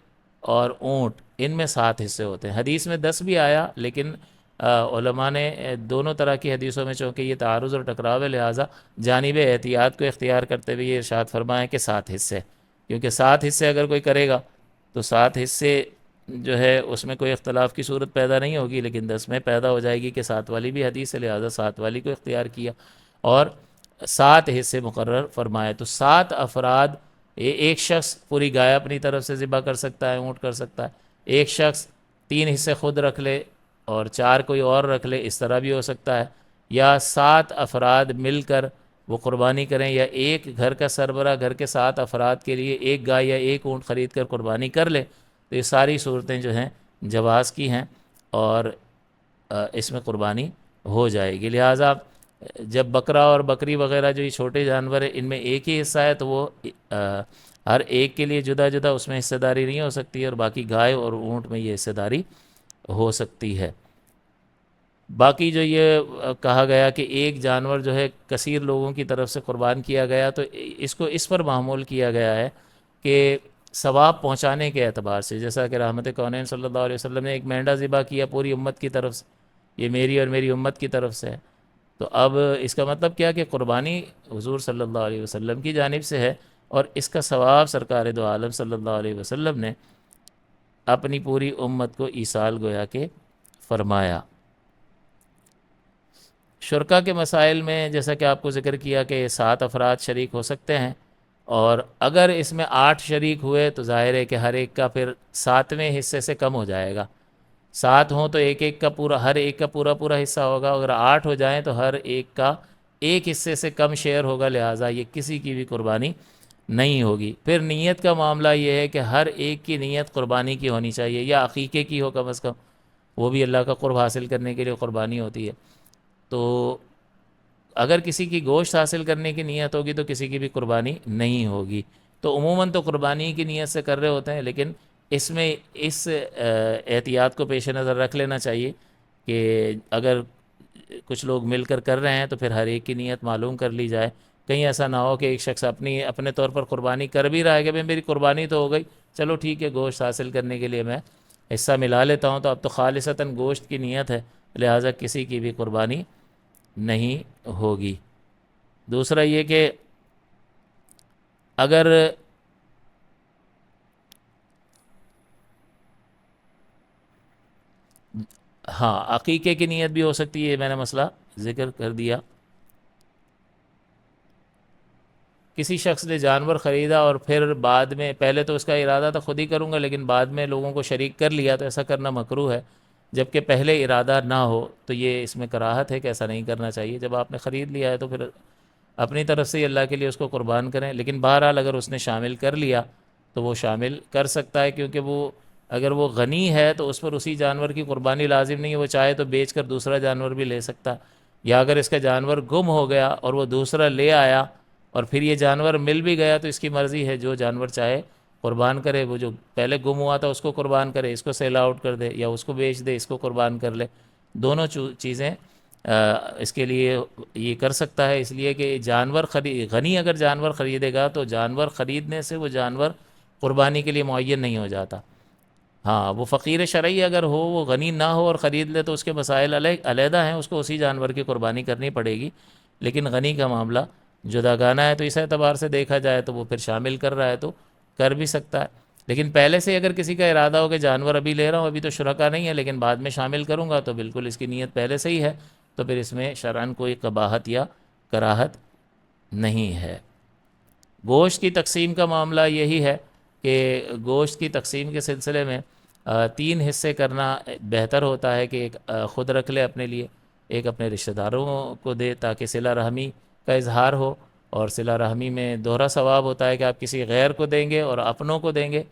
اور اونٹ ان میں 7 حصے ہوتے ہیں۔ حدیث میں 10 بھی آیا، لیکن علماء نے دونوں طرح کی حدیثوں میں چونکہ یہ تعارض اور ٹکراو ہے، لہٰذا جانب احتیاط کو اختیار کرتے ہوئے یہ ارشاد فرمائیں کہ 7 حصے، کیونکہ 7 حصے اگر کوئی کرے گا تو 7 حصے جو ہے اس میں کوئی اختلاف کی صورت پیدا نہیں ہوگی، لیکن 10 میں پیدا ہو جائے گی کہ 7 والی بھی حدیث ہے، لہٰذا 7 والی کو اختیار کیا اور 7 حصے مقرر فرمائے۔ تو 7 افراد، ایک شخص پوری گائے اپنی طرف سے ذبح کر سکتا ہے، اونٹ کر سکتا ہے، ایک شخص 3 حصے خود رکھ لے اور 4 کوئی اور رکھ لے، اس طرح بھی ہو سکتا ہے، یا 7 افراد مل کر وہ قربانی کریں، یا ایک گھر کا سربراہ گھر کے 7 افراد کے لیے ایک گائے یا ایک اونٹ خرید کر قربانی کر لے۔ تو یہ ساری صورتیں جو ہیں جواز کی ہیں اور اس میں قربانی ہو جائے گی۔ لہٰذا جب بکرا اور بکری وغیرہ جو یہ چھوٹے جانور ہیں ان میں ایک ہی حصہ ہے تو وہ ہر ایک کے لیے جدا جدا اس میں حصہ داری نہیں ہو سکتی، اور باقی گائے اور اونٹ میں یہ حصہ داری ہو سکتی ہے۔ باقی جو یہ کہا گیا کہ ایک جانور جو ہے کثیر لوگوں کی طرف سے قربان کیا گیا، تو اس کو اس پر معمول کیا گیا ہے کہ ثواب پہنچانے کے اعتبار سے، جیسا کہ رحمت کونین صلی اللہ علیہ وسلم نے ایک مینڈا ذبح کیا پوری امت کی طرف سے، یہ میری اور میری امت کی طرف سے ہے، تو اب اس کا مطلب کیا کہ قربانی حضور صلی اللہ علیہ وسلم کی جانب سے ہے، اور اس کا ثواب سرکار دو عالم صلی اللہ علیہ وسلم نے اپنی پوری امت کو ایصال گویا کہ فرمایا۔ شرکا کے مسائل میں جیسا کہ آپ کو ذکر کیا کہ 7 افراد شریک ہو سکتے ہیں، اور اگر اس میں 8 شریک ہوئے تو ظاہر ہے کہ ہر ایک کا پھر 7ویں حصے سے کم ہو جائے گا۔ 7 ہوں تو ہر ایک کا پورا حصہ ہوگا، اگر 8 ہو جائیں تو ہر ایک کا ایک حصے سے کم شیئر ہوگا، لہٰذا یہ کسی کی بھی قربانی نہیں ہوگی۔ پھر نیت کا معاملہ یہ ہے کہ ہر ایک کی نیت قربانی کی ہونی چاہیے، یا عقیقے کی ہو کم از کم، وہ بھی اللہ کا قرب حاصل کرنے کے لیے قربانی ہوتی ہے۔ تو اگر کسی کی گوشت حاصل کرنے کی نیت ہوگی تو کسی کی بھی قربانی نہیں ہوگی۔ تو عموماً تو قربانی کی نیت سے کر رہے ہوتے ہیں، لیکن اس میں اس احتیاط کو پیش نظر رکھ لینا چاہیے کہ اگر کچھ لوگ مل کر رہے ہیں تو پھر ہر ایک کی نیت معلوم کر لی جائے، کہیں ایسا نہ ہو کہ ایک شخص اپنے طور پر قربانی کر بھی رہا ہے کہ بھئی میری قربانی تو ہو گئی، چلو ٹھیک ہے گوشت حاصل کرنے کے لیے میں حصہ ملا لیتا ہوں، تو اب تو خالصتاً گوشت کی نیت ہے، لہٰذا کسی کی بھی قربانی نہیں ہوگی۔ دوسرا یہ کہ اگر ہاں عقیقے کی نیت بھی ہو سکتی ہے، میں نے مسئلہ ذکر کر دیا۔ کسی شخص نے جانور خریدا اور پھر بعد میں، پہلے تو اس کا ارادہ تھا خود ہی کروں گا، لیکن بعد میں لوگوں کو شریک کر لیا، تو ایسا کرنا مکروہ ہے، جبکہ پہلے ارادہ نہ ہو تو یہ اس میں کراہت ہے کہ ایسا نہیں کرنا چاہیے۔ جب آپ نے خرید لیا ہے تو پھر اپنی طرف سے ہی اللہ کے لیے اس کو قربان کریں، لیکن بہرحال اگر اس نے شامل کر لیا تو وہ شامل کر سکتا ہے، کیونکہ وہ اگر وہ غنی ہے تو اس پر اسی جانور کی قربانی لازم نہیں ہے، وہ چاہے تو بیچ کر دوسرا جانور بھی لے سکتا، یا اگر اس کا جانور گم ہو گیا اور وہ دوسرا لے آیا اور پھر یہ جانور مل بھی گیا تو اس کی مرضی ہے، جو جانور چاہے قربان کرے، وہ جو پہلے گم ہوا تھا اس کو قربان کرے، اس کو سیل آؤٹ کر دے، یا اس کو بیچ دے، اس کو قربان کر لے، دونوں چیزیں اس کے لیے یہ کر سکتا ہے۔ اس لیے کہ غنی اگر جانور خریدے گا تو جانور خریدنے سے وہ جانور قربانی کے لیے معین نہیں ہو جاتا۔ ہاں وہ فقیر شرعی اگر ہو، وہ غنی نہ ہو اور خرید لے تو اس کے مسائل علیحدہ ہیں، اس کو اسی جانور کی قربانی کرنی پڑے گی، لیکن غنی کا معاملہ جداگانہ ہے، تو اس اعتبار سے دیکھا جائے تو وہ پھر شامل کر رہا ہے تو کر بھی سکتا ہے۔ لیکن پہلے سے اگر کسی کا ارادہ ہو کہ جانور ابھی لے رہا ہوں، ابھی تو شرکا نہیں ہے لیکن بعد میں شامل کروں گا، تو بالکل اس کی نیت پہلے سے ہی ہے، تو پھر اس میں شرعاً کوئی قباحت یا کراہت نہیں ہے۔ گوشت کی تقسیم کا معاملہ یہی ہے کہ گوشت کی تقسیم کے سلسلے میں 3 حصے کرنا بہتر ہوتا ہے کہ ایک خود رکھ لے اپنے لیے، ایک اپنے رشتہ داروں کو دے تاکہ صلہ رحمی کا اظہار ہو، اور صلہ رحمی میں دوہرا ثواب ہوتا ہے کہ آپ کسی غیر کو دیں گے اور اپنوں کو دیں گے،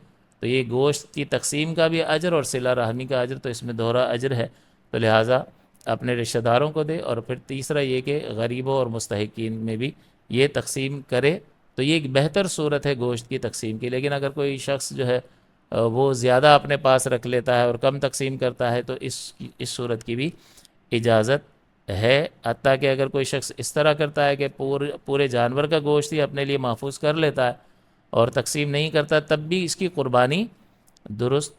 تو یہ گوشت کی تقسیم کا بھی اجر اور صلہ رحمی کا اجر، تو اس میں دوہرا اجر ہے، تو لہٰذا اپنے رشتہ داروں کو دے، اور پھر تیسرا یہ کہ غریبوں اور مستحقین میں بھی یہ تقسیم کرے، تو یہ ایک بہتر صورت ہے گوشت کی تقسیم کی۔ لیکن اگر کوئی شخص جو ہے وہ زیادہ اپنے پاس رکھ لیتا ہے اور کم تقسیم کرتا ہے، تو اس صورت کی بھی اجازت ہے۔ حتیٰ کہ اگر کوئی شخص اس طرح کرتا ہے کہ پورے جانور کا گوشت ہی اپنے لیے محفوظ کر لیتا ہے اور تقسیم نہیں کرتا، تب بھی اس کی قربانی درست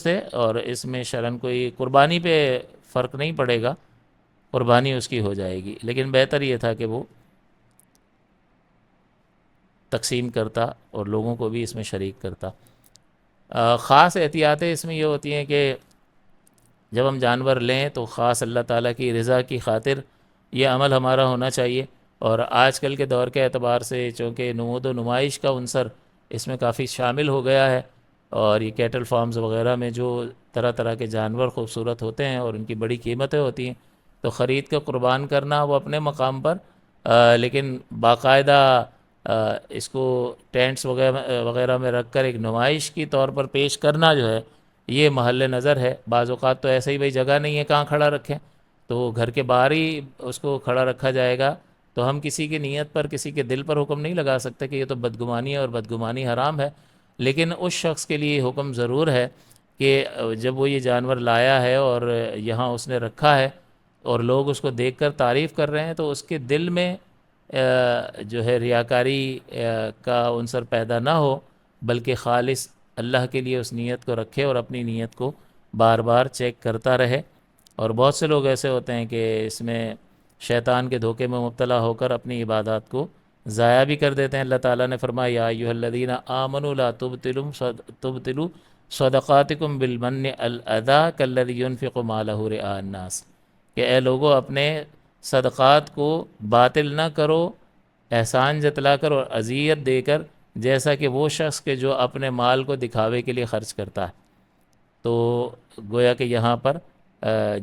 ہے، اور اس میں شرعاً کوئی قربانی پہ فرق نہیں پڑے گا، قربانی اس کی ہو جائے گی۔ لیکن بہتر یہ تھا کہ وہ تقسیم کرتا اور لوگوں کو بھی اس میں شریک کرتا۔ خاص احتیاطیں اس میں یہ ہوتی ہیں کہ جب ہم جانور لیں تو خاص اللہ تعالیٰ کی رضا کی خاطر یہ عمل ہمارا ہونا چاہیے، اور آج کل کے دور کے اعتبار سے چونکہ نمود و نمائش کا عنصر اس میں کافی شامل ہو گیا ہے، اور یہ کیٹل فارمز وغیرہ میں جو طرح طرح کے جانور خوبصورت ہوتے ہیں اور ان کی بڑی قیمتیں ہوتی ہیں، تو خرید کے قربان کرنا وہ اپنے مقام پر، لیکن باقاعدہ اس کو ٹینٹس وغیرہ میں رکھ کر ایک نمائش کی طور پر پیش کرنا جو ہے یہ محل نظر ہے۔ بعض اوقات تو ایسے ہی بھائی جگہ نہیں ہے کہاں کھڑا رکھیں، تو گھر کے باہر ہی اس کو کھڑا رکھا جائے گا، تو ہم کسی کی نیت پر کسی کے دل پر حکم نہیں لگا سکتے کہ یہ تو بدگمانی ہے اور بدگمانی حرام ہے، لیکن اس شخص کے لیے حکم ضرور ہے کہ جب وہ یہ جانور لایا ہے اور یہاں اس نے رکھا ہے اور لوگ اس کو دیکھ کر تعریف کر رہے ہیں، تو اس کے دل میں جو ہے ریاکاری کا عنصر پیدا نہ ہو، بلکہ خالص اللہ کے لیے اس نیت کو رکھے اور اپنی نیت کو بار بار چیک کرتا رہے۔ اور بہت سے لوگ ایسے ہوتے ہیں کہ اس میں شیطان کے دھوکے میں مبتلا ہو کر اپنی عبادات کو ضائع بھی کر دیتے ہیں۔ اللہ تعالیٰ نے فرمایا یا ایھا الذین آمنوا لا تبطلوا صدقاتکم بالمن والاذی کالذی ينفق مالہ رئاء الناس، کہ اے لوگو اپنے صدقات کو باطل نہ کرو احسان جتلا کر اور اذیت دے کر، جیسا کہ وہ شخص کے جو اپنے مال کو دکھاوے کے لیے خرچ کرتا ہے۔ تو گویا کہ یہاں پر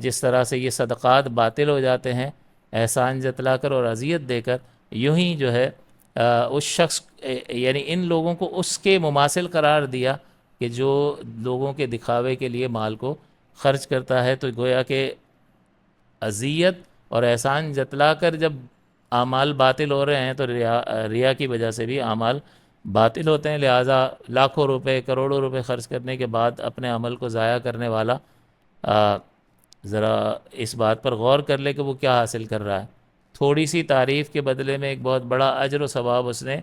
جس طرح سے یہ صدقات باطل ہو جاتے ہیں احسان جتلا کر اور اذیت دے کر، یوں ہی جو ہے اس شخص یعنی ان لوگوں کو اس کے مماثل قرار دیا کہ جو لوگوں کے دکھاوے کے لیے مال کو خرچ کرتا ہے۔ تو گویا کہ اذیت اور احسان جتلا کر جب اعمال باطل ہو رہے ہیں تو ریا کی وجہ سے بھی اعمال باطل ہوتے ہیں، لہٰذا لاکھوں روپے کروڑوں روپے خرچ کرنے کے بعد اپنے عمل کو ضائع کرنے والا ذرا اس بات پر غور کر لے کہ وہ کیا حاصل کر رہا ہے۔ تھوڑی سی تعریف کے بدلے میں ایک بہت بڑا اجر و ثواب اس نے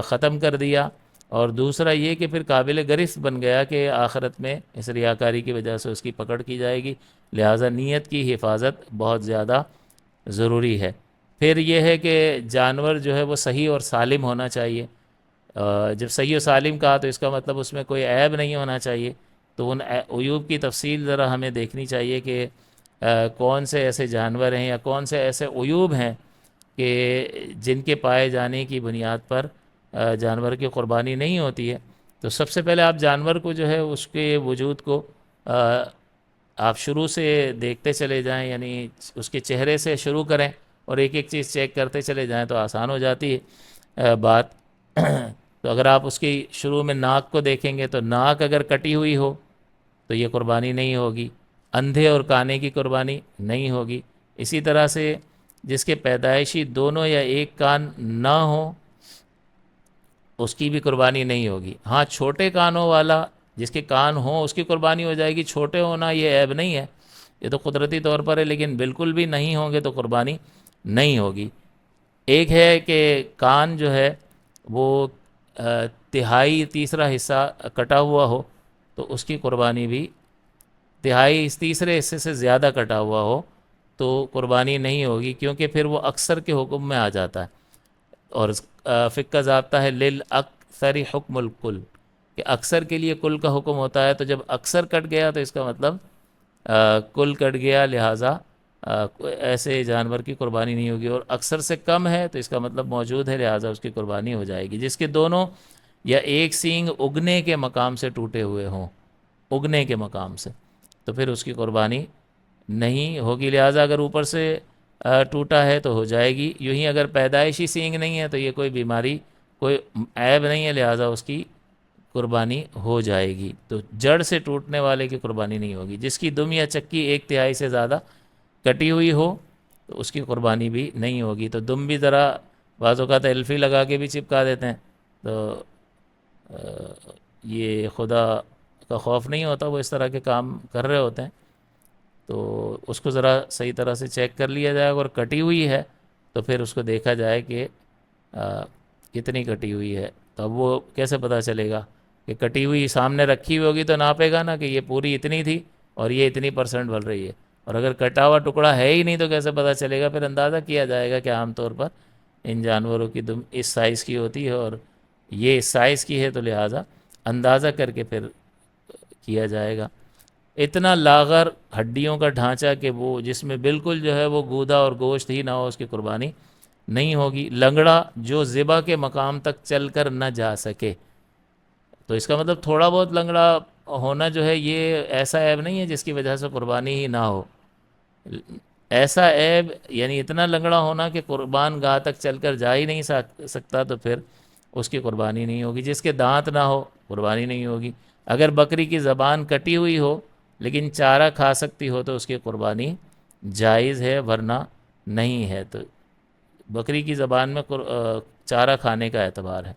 ختم کر دیا، اور دوسرا یہ کہ پھر قابل گرفت بن گیا کہ آخرت میں اس ریاکاری کی وجہ سے اس کی پکڑ کی جائے گی، لہٰذا نیت کی حفاظت بہت زیادہ ضروری ہے۔ پھر یہ ہے کہ جانور جو ہے وہ صحیح اور سالم ہونا چاہیے۔ جب صحیح و سالم کہا تو اس کا مطلب اس میں کوئی عیب نہیں ہونا چاہیے، تو ان عیوب کی تفصیل ذرا ہمیں دیکھنی چاہیے کہ کون سے ایسے جانور ہیں یا کون سے ایسے عیوب ہیں کہ جن کے پائے جانے کی بنیاد پر جانور کی قربانی نہیں ہوتی ہے۔ تو سب سے پہلے آپ جانور کو جو ہے اس کے وجود کو آپ شروع سے دیکھتے چلے جائیں، یعنی اس کے چہرے سے شروع کریں اور ایک ایک چیز چیک کرتے چلے جائیں تو آسان ہو جاتی ہے بات۔ تو اگر آپ اس کی شروع میں ناک کو دیکھیں گے تو ناک اگر کٹی ہوئی ہو تو یہ قربانی نہیں ہوگی، اندھے اور کانے کی قربانی نہیں ہوگی۔ اسی طرح سے جس کے پیدائشی دونوں یا ایک کان نہ ہو اس کی بھی قربانی نہیں ہوگی۔ ہاں چھوٹے کانوں والا جس کے کان ہوں اس کی قربانی ہو جائے گی، چھوٹے ہونا یہ عیب نہیں ہے، یہ تو قدرتی طور پر ہے، لیکن بالکل بھی نہیں ہوں گے تو قربانی نہیں ہوگی۔ ایک ہے کہ کان جو ہے وہ تہائی تیسرا حصہ کٹا ہوا ہو تو اس کی قربانی بھی تہائی اس تیسرے حصے سے زیادہ کٹا ہوا ہو تو قربانی نہیں ہوگی، کیونکہ پھر وہ اکثر کے حکم میں آ جاتا ہے، اور فقہ کا ضابطہ ہے للاکثر حکم الکل، کہ اکثر کے لیے کل کا حکم ہوتا ہے، تو جب اکثر کٹ گیا تو اس کا مطلب کل کٹ گیا، لہٰذا ایسے جانور کی قربانی نہیں ہوگی، اور اکثر سے کم ہے تو اس کا مطلب موجود ہے، لہٰذا اس کی قربانی ہو جائے گی۔ جس کے دونوں یا ایک سینگ اگنے کے مقام سے ٹوٹے ہوئے ہوں، اگنے کے مقام سے، تو پھر اس کی قربانی نہیں ہوگی، لہٰذا اگر اوپر سے ٹوٹا ہے تو ہو جائے گی۔ یوں ہی اگر پیدائشی سینگ نہیں ہے تو یہ کوئی بیماری کوئی عیب نہیں ہے، لہٰذا اس کی قربانی ہو جائے گی۔ تو جڑ سے ٹوٹنے والے کی قربانی نہیں ہوگی۔ جس کی دم یا چکی ایک تہائی سے زیادہ کٹی ہوئی ہو تو اس کی قربانی بھی نہیں ہوگی۔ تو دم بھی ذرا بعض اوقات الفی لگا کے بھی چپکا دیتے ہیں، تو یہ خدا کا خوف نہیں ہوتا، وہ اس طرح کے کام کر رہے ہوتے ہیں، تو اس کو ذرا صحیح طرح سے چیک کر لیا جائے. اگر کٹی ہوئی ہے تو پھر اس کو دیکھا جائے کہ کتنی کٹی ہوئی ہے. تو اب وہ کیسے پتہ چلے گا کہ کٹی ہوئی سامنے رکھی ہوئی ہوگی تو ناپے گا نا کہ یہ پوری اتنی تھی اور یہ اتنی % بل رہی ہے. اور اگر کٹا ہوا ٹکڑا ہے ہی نہیں تو کیسے پتہ چلے گا؟ پھر اندازہ کیا جائے گا کہ عام طور پر ان جانوروں کی دم اس سائز کی ہوتی ہے اور یہ اس سائز کی ہے، تو لہٰذا اندازہ کر کے پھر کیا جائے گا. اتنا لاغر ہڈیوں کا ڈھانچہ کہ وہ جس میں بالکل جو ہے وہ گودا اور گوشت ہی نہ ہو، اس کی قربانی نہیں ہوگی. لنگڑا جو ذبح کے مقام تک چل کر نہ جا سکے، تو اس کا مطلب تھوڑا بہت لنگڑا ہونا جو ہے یہ ایسا عیب نہیں ہے جس کی وجہ سے قربانی ہی نہ ہو. ایسا عیب یعنی اتنا لنگڑا ہونا کہ قربان گاہ تک چل کر جا ہی نہیں سکتا، تو پھر اس کی قربانی نہیں ہوگی. جس کے دانت نہ ہو قربانی نہیں ہوگی. اگر بکری کی زبان کٹی ہوئی ہو لیکن چارہ کھا سکتی ہو تو اس کی قربانی جائز ہے، ورنہ نہیں ہے. تو بکری کی زبان میں چارہ کھانے کا اعتبار ہے.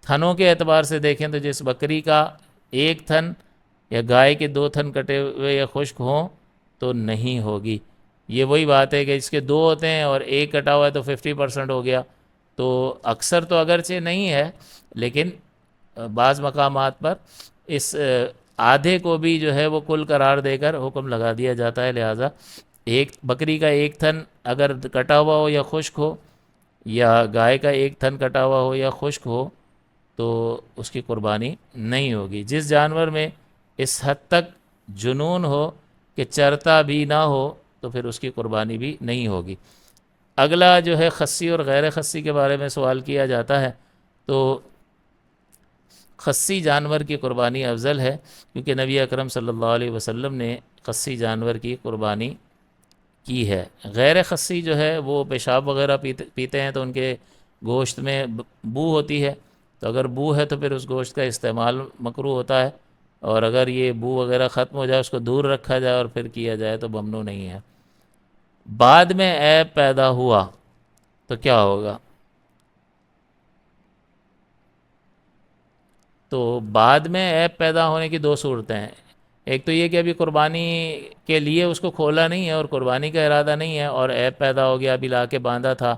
تھنوں کے اعتبار سے دیکھیں تو جس بکری کا ایک تھن یا گائے کے 2 تھن کٹے ہوئے یا خشک ہوں تو نہیں ہوگی. یہ وہی بات ہے کہ اس کے 2 ہوتے ہیں اور ایک کٹا ہوا ہے تو 50% ہو گیا. تو اکثر تو اگرچہ نہیں ہے لیکن بعض مقامات پر اس آدھے کو بھی جو ہے وہ کل قرار دے کر حکم لگا دیا جاتا ہے. لہٰذا ایک بکری کا ایک تھن اگر کٹا ہوا ہو یا خشک ہو، یا گائے کا ایک تھن کٹا ہوا ہو یا خشک ہو، تو اس کی قربانی نہیں ہوگی. جس جانور میں اس حد تک جنون ہو کہ چرتا بھی نہ ہو تو پھر اس کی قربانی بھی نہیں ہوگی. اگلا جو ہے خصی اور غیر خصی کے بارے میں سوال کیا جاتا ہے. تو خصی جانور کی قربانی افضل ہے، کیونکہ نبی اکرم صلی اللہ علیہ وسلم نے خصی جانور کی قربانی کی ہے. غیر خصی جو ہے وہ پیشاب وغیرہ پیتے ہیں تو ان کے گوشت میں بو ہوتی ہے. تو اگر بو ہے تو پھر اس گوشت کا استعمال مکروہ ہوتا ہے، اور اگر یہ بو وغیرہ ختم ہو جائے، اس کو دور رکھا جائے اور پھر کیا جائے تو ممنوع نہیں ہے. بعد میں عیب پیدا ہوا تو کیا ہوگا؟ تو بعد میں عیب پیدا ہونے کی 2 صورتیں ہیں. ایک تو یہ کہ ابھی قربانی کے لیے اس کو کھولا نہیں ہے اور قربانی کا ارادہ نہیں ہے، اور عیب پیدا ہو گیا، ابھی لا کے باندھا تھا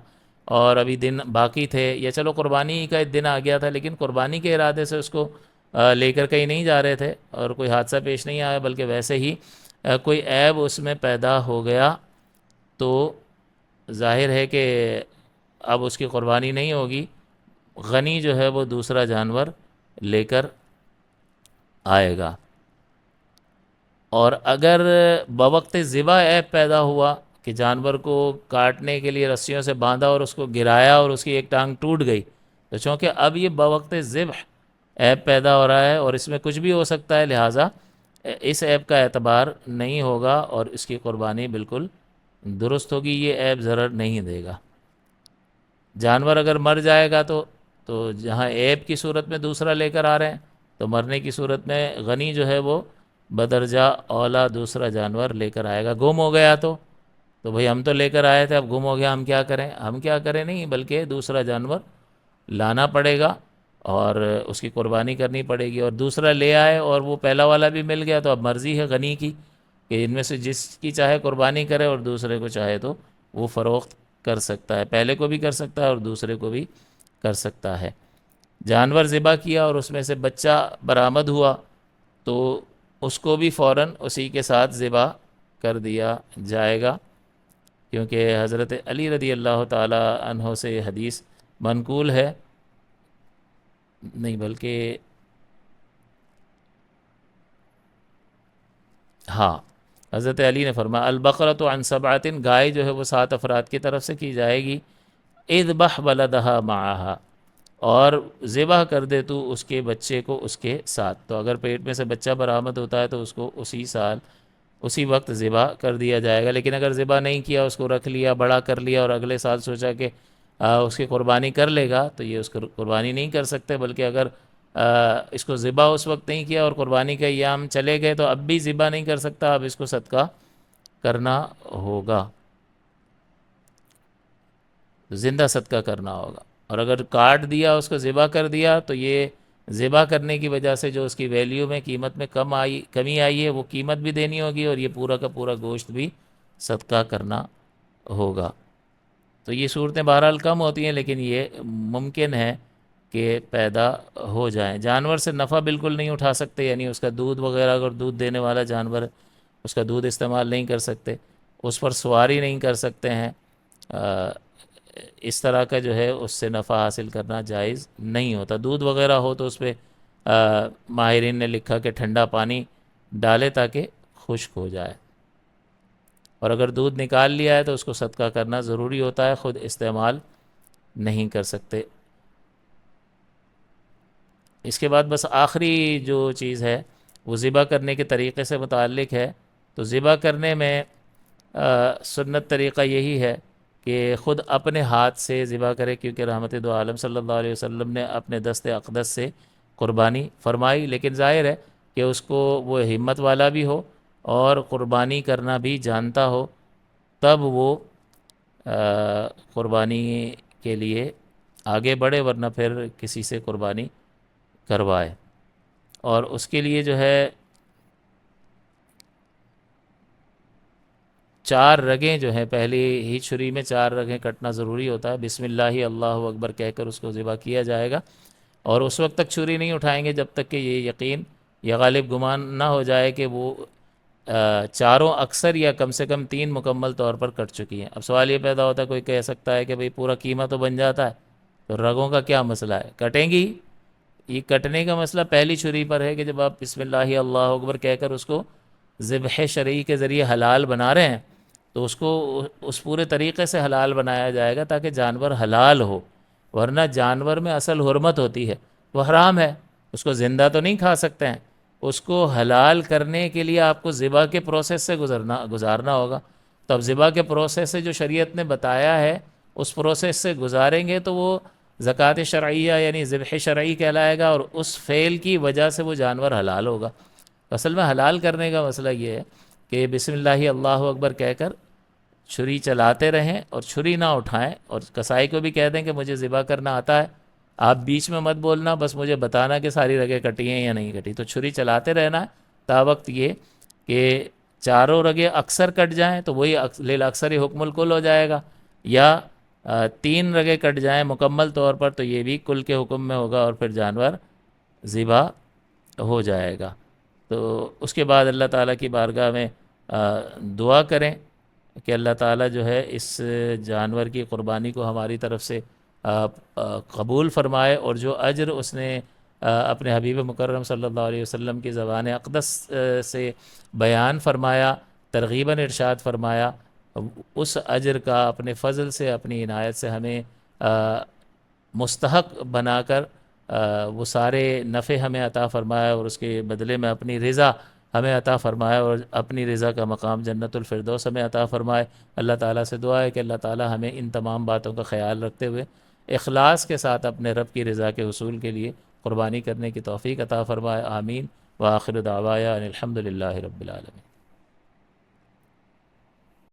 اور ابھی دن باقی تھے، یا چلو قربانی کا ایک دن آ گیا تھا لیکن قربانی کے ارادے سے اس کو لے کر کہیں نہیں جا رہے تھے اور کوئی حادثہ پیش نہیں آیا، بلکہ ویسے ہی کوئی عیب اس میں پیدا ہو گیا، تو ظاہر ہے کہ اب اس کی قربانی نہیں ہوگی. غنی جو ہے وہ دوسرا جانور لے کر آئے گا. اور اگر بوقت ذبح عیب پیدا ہوا کہ جانور کو کاٹنے کے لیے رسیوں سے باندھا اور اس کو گرایا اور اس کی ایک ٹانگ ٹوٹ گئی، تو چونکہ اب یہ بوقت ذبح عیب پیدا ہو رہا ہے اور اس میں کچھ بھی ہو سکتا ہے، لہٰذا اس عیب کا اعتبار نہیں ہوگا اور اس کی قربانی بالکل درست ہوگی. یہ عیب ضرر نہیں دے گا. جانور اگر مر جائے گا تو جہاں عیب کی صورت میں دوسرا لے کر آ رہے ہیں، تو مرنے کی صورت میں غنی جو ہے وہ بدرجہ اولا دوسرا جانور لے کر آئے گا. گم ہو گیا تو بھئی ہم تو لے کر آئے تھے، اب گم ہو گیا، ہم کیا کریں؟ ہم کیا کریں نہیں، بلکہ دوسرا جانور لانا پڑے گا اور اس کی قربانی کرنی پڑے گی. اور دوسرا لے آئے اور وہ پہلا والا بھی مل گیا تو اب مرضی ہے غنی کی کہ ان میں سے جس کی چاہے قربانی کرے اور دوسرے کو چاہے تو وہ فروخت کر سکتا ہے. پہلے کو بھی کر سکتا ہے اور دوسرے کو بھی کر سکتا ہے. جانور ذبح کیا اور اس میں سے بچہ برآمد ہوا تو اس کو بھی فوراً اسی کے ساتھ ذبح کر دیا جائے گا، کیونکہ حضرت علی رضی اللہ تعالی عنہ سے یہ حدیث منقول ہے. نہیں بلکہ ہاں، حضرت علی نے فرمایا البقرۃ عن سبعۃ، گائے جو ہے وہ 7 افراد کی طرف سے کی جائے گی. اذبح ولدہا معہا، اور ذبح کر دے تو اس کے بچے کو اس کے ساتھ. تو اگر پیٹ میں سے بچہ برآمد ہوتا ہے تو اس کو اسی سال اسی وقت ذبح کر دیا جائے گا. لیکن اگر ذبح نہیں کیا، اس کو رکھ لیا، بڑا کر لیا اور اگلے سال سوچا کہ اس کی قربانی کر لے گا، تو یہ اس کو قربانی نہیں کر سکتے. بلکہ اگر اس کو ذبح اس وقت نہیں کیا اور قربانی کے ایام چلے گئے تو اب بھی ذبح نہیں کر سکتا، اب اس کو صدقہ کرنا ہوگا، زندہ صدقہ کرنا ہوگا. اور اگر کاٹ دیا، اس کو ذبح کر دیا، تو یہ ذبح کرنے کی وجہ سے جو اس کی ویلیو میں قیمت میں کمی آئی ہے وہ قیمت بھی دینی ہوگی، اور یہ پورا کا پورا گوشت بھی صدقہ کرنا ہوگا۔ تو یہ صورتیں بہرحال کم ہوتی ہیں، لیکن یہ ممکن ہے کہ پیدا ہو جائیں۔ جانور سے نفع بالکل نہیں اٹھا سکتے، یعنی اس کا دودھ وغیرہ، اگر دودھ دینے والا جانور اس کا دودھ استعمال نہیں کر سکتے، اس پر سواری نہیں کر سکتے ہیں، اس طرح کا جو ہے اس سے نفع حاصل کرنا جائز نہیں ہوتا۔ دودھ وغیرہ ہو تو اس پہ ماہرین نے لکھا کہ ٹھنڈا پانی ڈالے تاکہ خشک ہو جائے، اور اگر دودھ نکال لیا ہے تو اس کو صدقہ کرنا ضروری ہوتا ہے، خود استعمال نہیں کر سکتے۔ اس کے بعد بس آخری جو چیز ہے وہ ذبح کرنے کے طریقے سے متعلق ہے۔ تو ذبح کرنے میں سنت طریقہ یہی ہے کہ خود اپنے ہاتھ سے ذبح کرے، کیونکہ رحمت دو عالم صلی اللہ علیہ وسلم نے اپنے دست اقدس سے قربانی فرمائی، لیکن ظاہر ہے کہ اس کو وہ ہمت والا بھی ہو اور قربانی کرنا بھی جانتا ہو، تب وہ قربانی کے لیے آگے بڑھے، ورنہ پھر کسی سے قربانی کروائے۔ اور اس کے لیے جو ہے 4 رگیں جو ہیں، پہلی ہی چھری میں 4 رگیں کٹنا ضروری ہوتا ہے۔ بسم اللہ اللہ اکبر کہہ کر اس کو ذبح کیا جائے گا، اور اس وقت تک چھری نہیں اٹھائیں گے جب تک کہ یہ یقین یا غالب گمان نہ ہو جائے کہ وہ چاروں اکثر یا کم سے کم 3 مکمل طور پر کٹ چکی ہیں۔ اب سوال یہ پیدا ہوتا ہے، کوئی کہہ سکتا ہے کہ بھئی پورا قیمہ تو بن جاتا ہے، تو رگوں کا کیا مسئلہ ہے؟ کٹیں گی۔ یہ کٹنے کا مسئلہ پہلی چھری پر ہے کہ جب آپ بسم اللہ اللہ اکبر کہہ کر اس کو ذبح شرعی کے ذریعے حلال بنا رہے ہیں، تو اس کو اس پورے طریقے سے حلال بنایا جائے گا تاکہ جانور حلال ہو، ورنہ جانور میں اصل حرمت ہوتی ہے، وہ حرام ہے، اس کو زندہ تو نہیں کھا سکتے ہیں۔ اس کو حلال کرنے کے لیے آپ کو ذبح کے پروسیس سے گزارنا ہوگا۔ تو اب ذبح کے پروسیس سے جو شریعت نے بتایا ہے اس پروسیس سے گزاریں گے تو وہ زکوٰۃ شرعیہ یعنی ذبح شرعی کہلائے گا، اور اس فعل کی وجہ سے وہ جانور حلال ہوگا۔ اصل میں حلال کرنے کا مسئلہ یہ ہے کہ بسم اللہ اللہ اکبر کہہ کر چھری چلاتے رہیں اور چھری نہ اٹھائیں، اور کسائی کو بھی کہہ دیں کہ مجھے ذبح کرنا آتا ہے، آپ بیچ میں مت بولنا، بس مجھے بتانا کہ ساری رگیں کٹی ہیں یا نہیں کٹی۔ تو چھری چلاتے رہنا ہے تا وقت یہ کہ چاروں رگیں اکثر کٹ جائیں تو وہی للاکثر حکم الکل ہو جائے گا، یا 3 رگیں کٹ جائیں مکمل طور پر تو یہ بھی کل کے حکم میں ہوگا، اور پھر جانور ذبح ہو جائے گا۔ تو اس کے بعد اللہ تعالیٰ کی بارگاہ میں دعا کریں کہ اللہ تعالیٰ جو ہے اس جانور کی قربانی کو ہماری طرف سے قبول فرمائے، اور جو اجر اس نے اپنے حبیب مکرم صلی اللہ علیہ وسلم کی زبان اقدس سے بیان فرمایا، ترغیباً ارشاد فرمایا، اس اجر کا اپنے فضل سے، اپنی عنایت سے ہمیں مستحق بنا کر وہ سارے نفع ہمیں عطا فرمایا، اور اس کے بدلے میں اپنی رضا ہمیں عطا فرمائے، اور اپنی رضا کا مقام جنت الفردوس ہمیں عطا فرمائے۔ اللہ تعالیٰ سے دعا ہے کہ اللہ تعالیٰ ہمیں ان تمام باتوں کا خیال رکھتے ہوئے اخلاص کے ساتھ اپنے رب کی رضا کے حصول کے لیے قربانی کرنے کی توفیق عطا فرمائے۔ آمین۔ وآخر دعوایا ان الحمد للہ رب العالمین۔